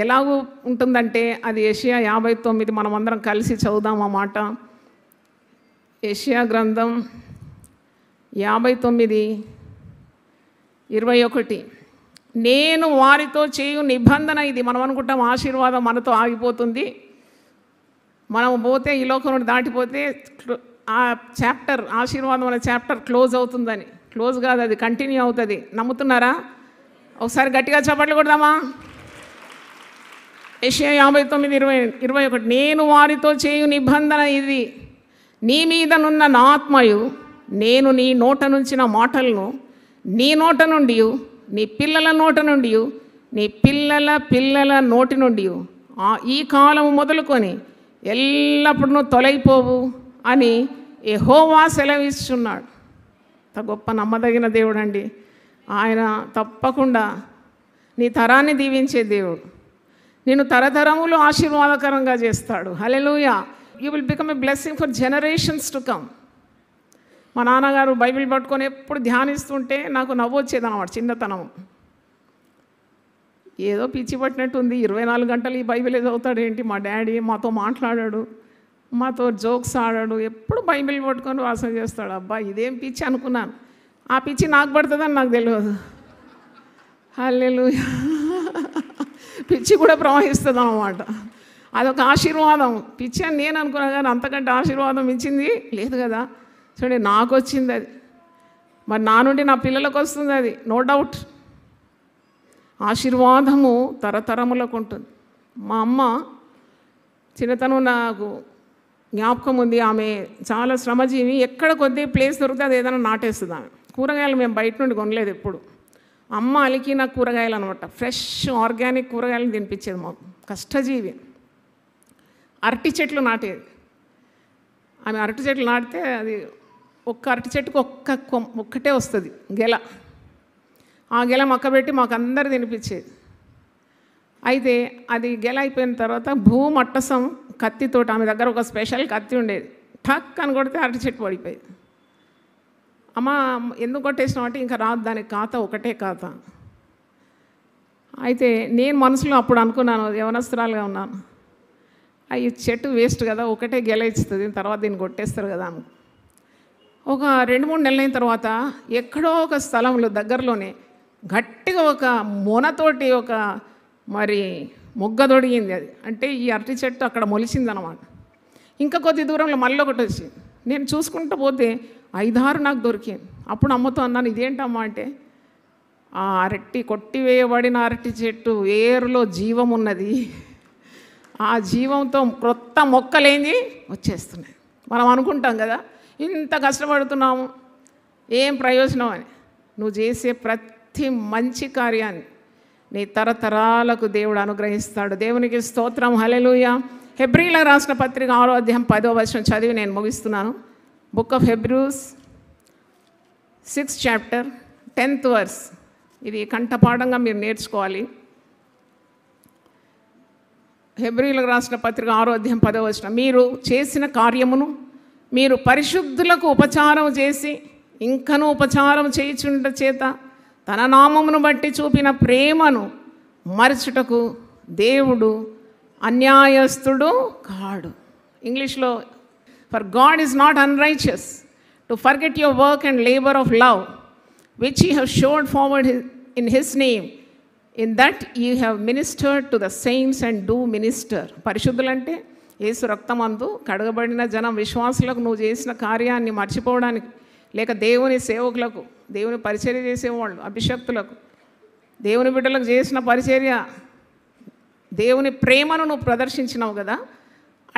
ఎలాగూ ఉంటుందంటే అది యెషయా 59 మనమందరం కలిసి చదువుదాం ఆ మాట. యెషయా గ్రంథం 59:21. నేను వారితో చేయు నిబంధన ఇది. మనం అనుకుంటాం ఆశీర్వాదం మనతో ఆగిపోతుంది, మనం పోతే ఈ లోకం నుండి దాటిపోతే ఆ చాప్టర్, ఆశీర్వాదం అనే చాప్టర్ క్లోజ్ అవుతుందని. క్లోజ్ కాదు, అది కంటిన్యూ అవుతుంది. నమ్ముతున్నారా? ఒకసారి గట్టిగా చప్పట్లు కొడదామా? యెషయా 59:21. నేను వారితో చేయు నిబంధన ఇది, నీ మీదనున్న నా ఆత్మయు నేను నీ నోట నుంచిన మాటలను నీ నోట నుండి, నీ పిల్లల నోట నుండి, నీ పిల్లల పిల్లల నోటి నుండి ఈ కాలం మొదలుకొని ఎల్లప్పుడూ తొలగిపోవు అని యెహోవా సెలవిస్తున్నాడు. గొప్ప నమ్మదగిన దేవుడు అండి ఆయన. తప్పకుండా నీ తరాన్ని దీవించే దేవుడు. నేను తరతరములు ఆశీర్వాదకరంగా చేస్తాడు. హల్లెలూయా. You will become a blessing for generations to come. మా నాన్నగారు బైబిల్ పట్టుకొని ఎప్పుడు ధ్యానిస్తుంటే నాకు నవ్వు వచ్చేది అన్నమాట. చిన్నతనం ఏదో పిచ్చి పట్టినట్టు ఉంది. 24 గంటలు ఈ బైబిల్ చదువుతాడు ఏంటి? మా డాడీ మాతో మాట్లాడాడు, మాతో జోక్స్ ఆడాడు, ఎప్పుడు బైబిల్ పట్టుకొని వాసన చేస్తాడు. అబ్బా ఇదేం పిచ్చి అనుకున్నాను. ఆ పిచ్చి నాకు పడుతుందని నాకు తెలియదు. హల్లెలూయా. పిచ్చి కూడా ప్రవహిస్తుంది అన్నమాట. అదొక ఆశీర్వాదం. పిచ్చి అని నేను అనుకున్నా, కానీ అంతకంటే ఆశీర్వాదం ఇచ్చింది లేదు కదా. చూడండి, నాకు వచ్చింది అది, మరి నా నుండి నా పిల్లలకు వస్తుంది అది, నో డౌట్. ఆశీర్వాదము తరతరములకు ఉంటుంది. మా అమ్మ చిన్నతనం నాకు జ్ఞాపకం ఉంది. ఆమె చాలా శ్రమజీవి. ఎక్కడ కొద్ది ప్లేస్ దొరికితే అది ఏదైనా నాటేస్తుంది ఆమె. కూరగాయలు మేము బయట నుండి కొనలేదు ఎప్పుడు. అమ్మ అలికిన కూరగాయలు అనమాట, ఫ్రెష్ ఆర్గానిక్ కూరగాయలు తినిపించేది మాకు. కష్టజీవి. అరటి చెట్లు నాటేది ఆమె. అరటి చెట్లు నాటితే అది ఒక్క అరటి చెట్టుకు ఒక్కటే వస్తుంది గెల. ఆ గెల మక్కబెట్టి మాకు అందరు తినిపించేది. అయితే అది గెల అయిపోయిన తర్వాత భూమట్టసం కత్తితోటి, ఆమె దగ్గర ఒక స్పెషల్ కత్తి ఉండేది, ఠక్ అని కొడితే అరటి చెట్టు పడిపోయేది. అమ్మ ఎందుకు కొట్టేసినావు అంటే ఇంకా రాదు, దానికి ఖాతా ఒకటే ఖాతా. అయితే నేను మనసులో అప్పుడు అనుకున్నాను, యవనస్తురాలుగా ఉన్నాను, ఈ చెట్టు వేస్ట్ కదా, ఒకటే గెల ఇస్తుంది, తర్వాత దీన్ని కొట్టేస్తారు కదా అని. ఒక 2-3 నెలల అయిన తర్వాత ఎక్కడో ఒక స్థలంలో దగ్గరలోనే గట్టిగా ఒక మొనతోటి ఒక మరి మొగ్గ దొడిగింది. అది అంటే ఈ అరటి చెట్టు అక్కడ మొలిచిందనమాట. ఇంకా కొద్ది దూరంలో మళ్ళీ ఒకటి వచ్చింది. నేను చూసుకుంటూ పోతే 5-6 నాకు దొరికింది. అప్పుడు అమ్మతో అన్నాను, ఇదేంటమ్మా అంటే, ఆ అరటి కొట్టివేయబడిన అరటి చెట్టు వేరులో జీవం ఉన్నది, ఆ జీవంతో క్రొత్త మొక్కలేంది వచ్చేస్తున్నాయి. మనం అనుకుంటాం కదా ఇంత కష్టపడుతున్నాము ఏం ప్రయోజనం అని. నువ్వు చేసే ప్రతి మంచి కార్యాన్ని నీ తరతరాలకు దేవుడు అనుగ్రహిస్తాడు. దేవునికి స్తోత్రం, హల్లెలూయా. హెబ్రీలకు రాసిన పత్రిక 6వ అధ్యాయం 10వ వచనం చదివి నేను ముగిస్తున్నాను. Book of Hebrews 6th chapter 10th verse. ఇది కంఠపాఠంగా మీరు నేర్చుకోవాలి. హెబ్రీలకు రాసిన పత్రిక 6వ అధ్యాయం 10వ వచనం. మీరు చేసిన కార్యమును మీరు పరిశుద్ధులకు ఉపచారం చేసి ఇంకనూ ఉపచారం చేయుచుండ చేత తన నామమును బట్టి చూపిన ప్రేమను మరచుటకు దేవుడు అన్యాయస్తుడు కాడు. ఇంగ్లీష్లో, for God is not unrighteous to forget your work and labour of love which you have showed forward in his name, in that you have ministered to the saints and do minister. పరిశుద్ధులంటే యేసు రక్తమందు కడగబడిన జనం, విశ్వాసులకు నువ్వు చేసిన కార్యాన్ని మర్చిపోవడానికి, లేక దేవుని సేవకులకు, దేవుని పరిచర్య చేసేవాళ్ళు, అభిషక్తులకు, దేవుని బిడ్డలకు చేసిన పరిచర్య, దేవుని ప్రేమను నువ్వు ప్రదర్శించినావు కదా,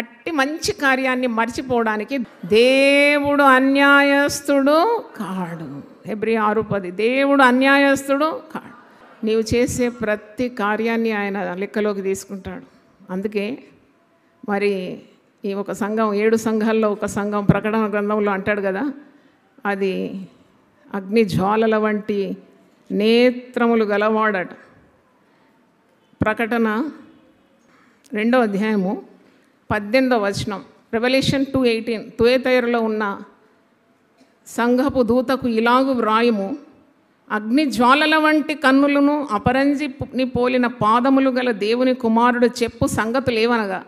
అట్టి మంచి కార్యాన్ని మర్చిపోవడానికి దేవుడు అన్యాయస్తుడు కాడు. హెబ్రీ 6:10. దేవుడు అన్యాయస్తుడు కాడు. నీవు చేసే ప్రతి కార్యాన్ని ఆయన లెక్కలోకి తీసుకుంటాడు. అందుకే మరి ఈ ఒక సంఘం, 7 సంఘాల్లో ఒక సంఘం ప్రకటన గ్రంథంలో అంటాడు కదా, అది అగ్ని జ్వాలల వంటి నేత్రములు గలవాడట. ప్రకటన 2వ అధ్యాయము 18వ వచనం. రెవల్యూషన్ 2:18. తుయతైరలో ఉన్న సంఘపు దూతకు ఇలాగు వ్రాయుము, అగ్ని జ్వాలల వంటి కన్నులను అపరంజిని పోలిన పాదములు గల దేవుని కుమారుడు చెప్పు సంగతులు ఏవనగా,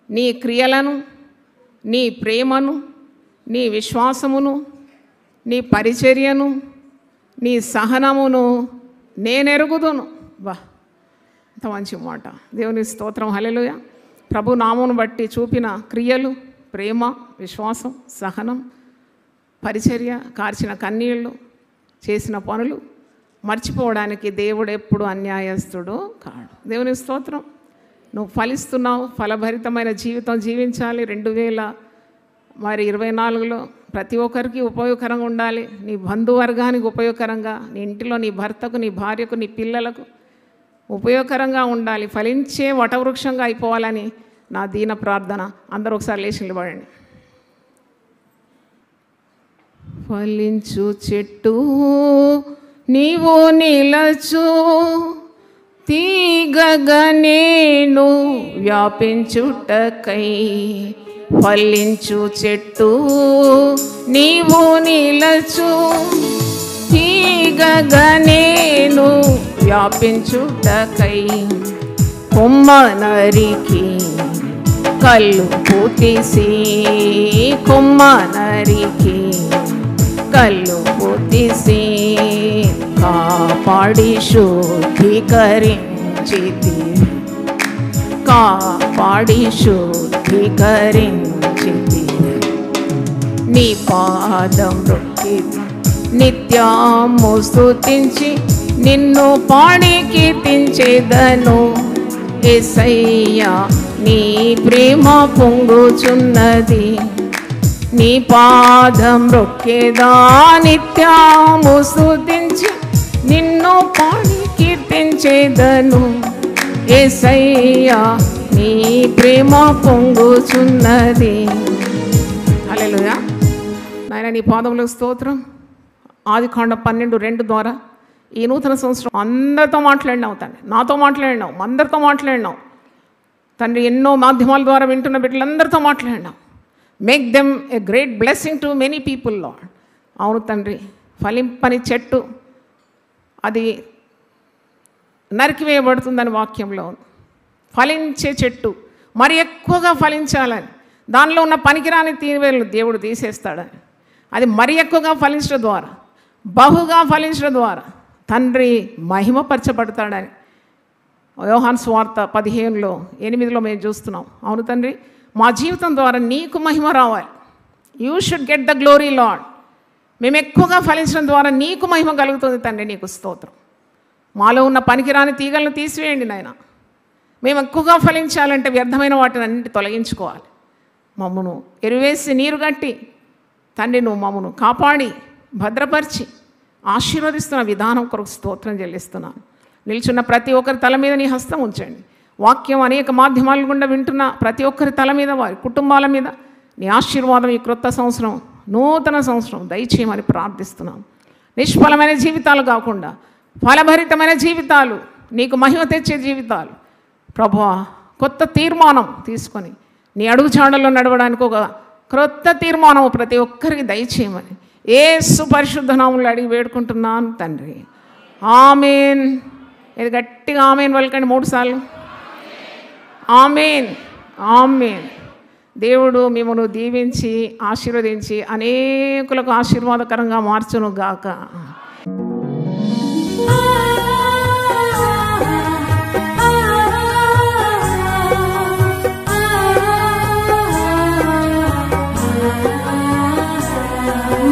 నీ క్రియలను, నీ ప్రేమను, నీ విశ్వాసమును, నీ పరిచర్యను, నీ సహనమును నేనెరుగుదును. వా, అంత మంచి మాట. దేవుని స్తోత్రం, హల్లెలూయా. ప్రభు నామమును బట్టి చూపిన క్రియలు, ప్రేమ, విశ్వాసం, సహనం, పరిచర్య, కార్చిన కన్నీళ్ళు, చేసిన పనులు మర్చిపోవడానికి దేవుడు ఎప్పుడు అన్యాయస్తుడు కాడు. దేవుని స్తోత్రం. నువ్వు ఫలిస్తున్నావు, ఫలభరితమైన జీవితం జీవించాలి. 2024లో ప్రతి ఒక్కరికి ఉపయోగకరంగా ఉండాలి. నీ బంధువర్గానికి ఉపయోగకరంగా, నీ ఇంటిలో నీ భర్తకు, నీ భార్యకు, నీ పిల్లలకు ఉపయోగకరంగా ఉండాలి. ఫలించే వటవృక్షంగా అయిపోవాలని నా దీన ప్రార్థన. అందరూ ఒకసారి లేచి నిలబడండి. ఫలించు చెట్టు నీవు నిలచు, తీగగా నేను వ్యాపించుటకై. ఫలించు చెట్టు నీవు నిలచు, తీగగా నేను వ్యాపించుటకై. కొమ్మ నరికి కళ్ళు పూతీసి, కొమ్మ నరికి కళ్ళు పూతీసి, కాపాడి శుద్ధీకరించితి, కాపాడి శుద్ధీకరించితి. నీ పాదం రొక్కి నిత్యము స్తుతించి, నిన్ను పాడి కీర్తించెదను. యేసయ్యా నీ ప్రేమ పొంగుచున్నది, నీ పాదం రొక్కేదా నిత్యము స్తుతించి, నిన్ను పాడి కీర్తించెదను. యేసయ్యా నీ ప్రేమ పొంగుచున్నది. హల్లెలూయా. నాయన నీ పాదములకు స్తోత్రం. ఆదికాండం 12:2 ద్వారా ఈ నూతన సంవత్సరం అందరితో మాట్లాడినావు తండ్రి, నాతో మాట్లాడినావు, అందరితో మాట్లాడినావు తండ్రి. ఎన్నో మాధ్యమాల ద్వారా వింటున్న బిడ్డలందరితో మాట్లాడినావు. Make them a great blessing to many people lord. అవును తండ్రి, ఫలింపని చెట్టు అది నరికివేయబడుతుందని వాక్యంలో ఉంది. ఫలించే చెట్టు మరి ఎక్కువగా ఫలించాలని, దానిలో ఉన్న పనికిరాని తీవేళ్ళు దేవుడు తీసేస్తాడని, అది మరి ఎక్కువగా ఫలించడం ద్వారా, బహుగా ఫలించడం ద్వారా తండ్రి మహిమపరచబడతాడని యోహాను సువార్త 15:8 మేము చూస్తున్నాం. అవును తండ్రి, మా జీవితం ద్వారా నీకు మహిమ రావాలి. You should get the glory lord. మేము ఎక్కువగా ఫలించడం ద్వారా నీకు మహిమ కలుగుతుంది తండ్రి. నీకు స్తోత్రం. మాలో ఉన్న పనికిరాని తీగలను తీసివేయండి నాయన. మేము ఎక్కువగా ఫలించాలంటే వ్యర్థమైన వాటిని అన్నింటి తొలగించుకోవాలి. మమ్మను ఎరువేసి నీరు గట్టి తండ్రి నువ్వు మమ్మను కాపాడి భద్రపరిచి ఆశీర్వదిస్తున్న విధానం కొరకు స్తోత్రం చెల్లిస్తున్నాను. నిల్చున్న ప్రతి ఒక్కరి తల మీద నీ హస్తం ఉంచండి. వాక్యం అనేక మాధ్యమాల గుండా వింటున్న ప్రతి ఒక్కరి తల మీద, వారి కుటుంబాల మీద నీ ఆశీర్వాదం ఈ క్రొత్త సంవత్సరం, నూతన సంవత్సరం దయచేయమని ప్రార్థిస్తున్నాం. నిష్ఫలమైన జీవితాలు కాకుండా ఫలభరితమైన జీవితాలు, నీకు మహిమ తెచ్చే జీవితాలు ప్రభువా, కొత్త తీర్మానం తీసుకొని నీ అడుగుజాడల్లో నడవడానికి ఒక క్రొత్త తీర్మానం ప్రతి ఒక్కరికి దయచేయమని యేసు పరిశుద్ధ నామములో అడిగి వేడుకుంటున్నాను తండ్రి. ఆమేన్. ఇది గట్టిగా ఆమేన్ పలకండి 3 సార్లు. ఆమేన్, ఆమేన్. దేవుడు మిమ్మల్ని దీవించి ఆశీర్వదించి అనేకులకు ఆశీర్వాదకరంగా మార్చును గాక.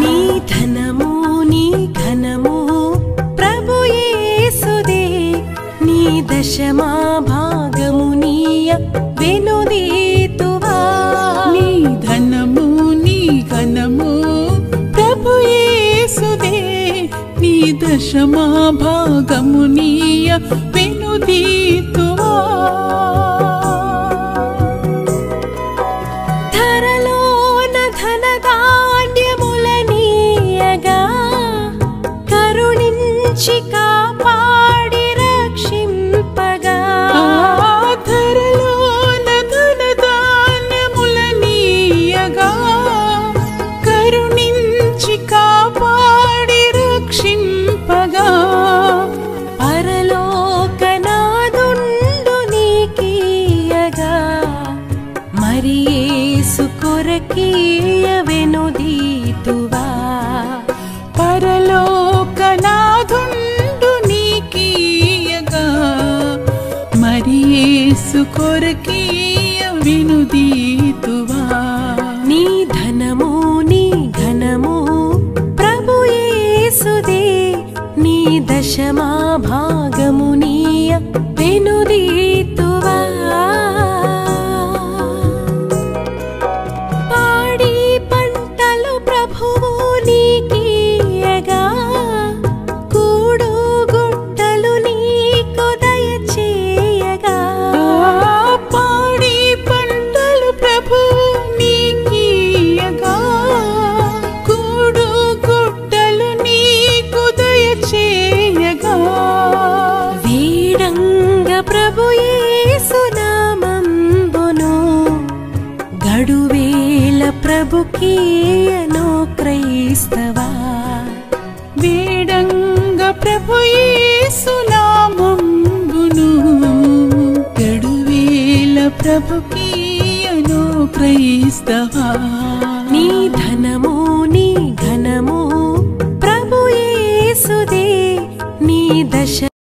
నీ ధనము నీ ఘనము ప్రభు యేసుదే, నీ దశమా భాగము నీయ వెనుదీతువా. నీ ధనము నీ ఘనము ప్రభు యేసుదే, నీ దశమా భాగము నీయ వెనుదీతువా. ధరలోన ధనధాన్యములనీయగా కరుణించి కాపాడి రక్షింపగా. ధరలోన ధనధాన్యములనీయగా కరుణించి కాపాడి రక్షింపగా. పరలోకనాదుండు నీకీయగా మరి యేసు కొరకీయ వెనుదీతువా. పరలోకనాథుండు నీకీయగా మరి యేసు కొరకీయ వెనుదీతువా. నీ ధనము నీ ఘనము ప్రభు యేసుదే, నీ దశమా భాగము నీయ వెనుదీతువా. పాడి పంటలు ప్రభువు నీకీయగా కూడు గుట్టలు నీకు దయచేయగా. పాడి పంటలు ప్రభు నీకీయగా కూడు గుట్టలు నీకు దయచేయగా. వీడంగ ప్రభు యేసు నామంబును గడువేల ప్రభుకీయను క్రైస్తవా. వేడంగ ప్రభు యేసు నామంబును గడువేల ప్రభుకీయను క్రైస్తవా. నీ ధనము నీ ఘనము ప్రభు యేసుదే, నీ దశ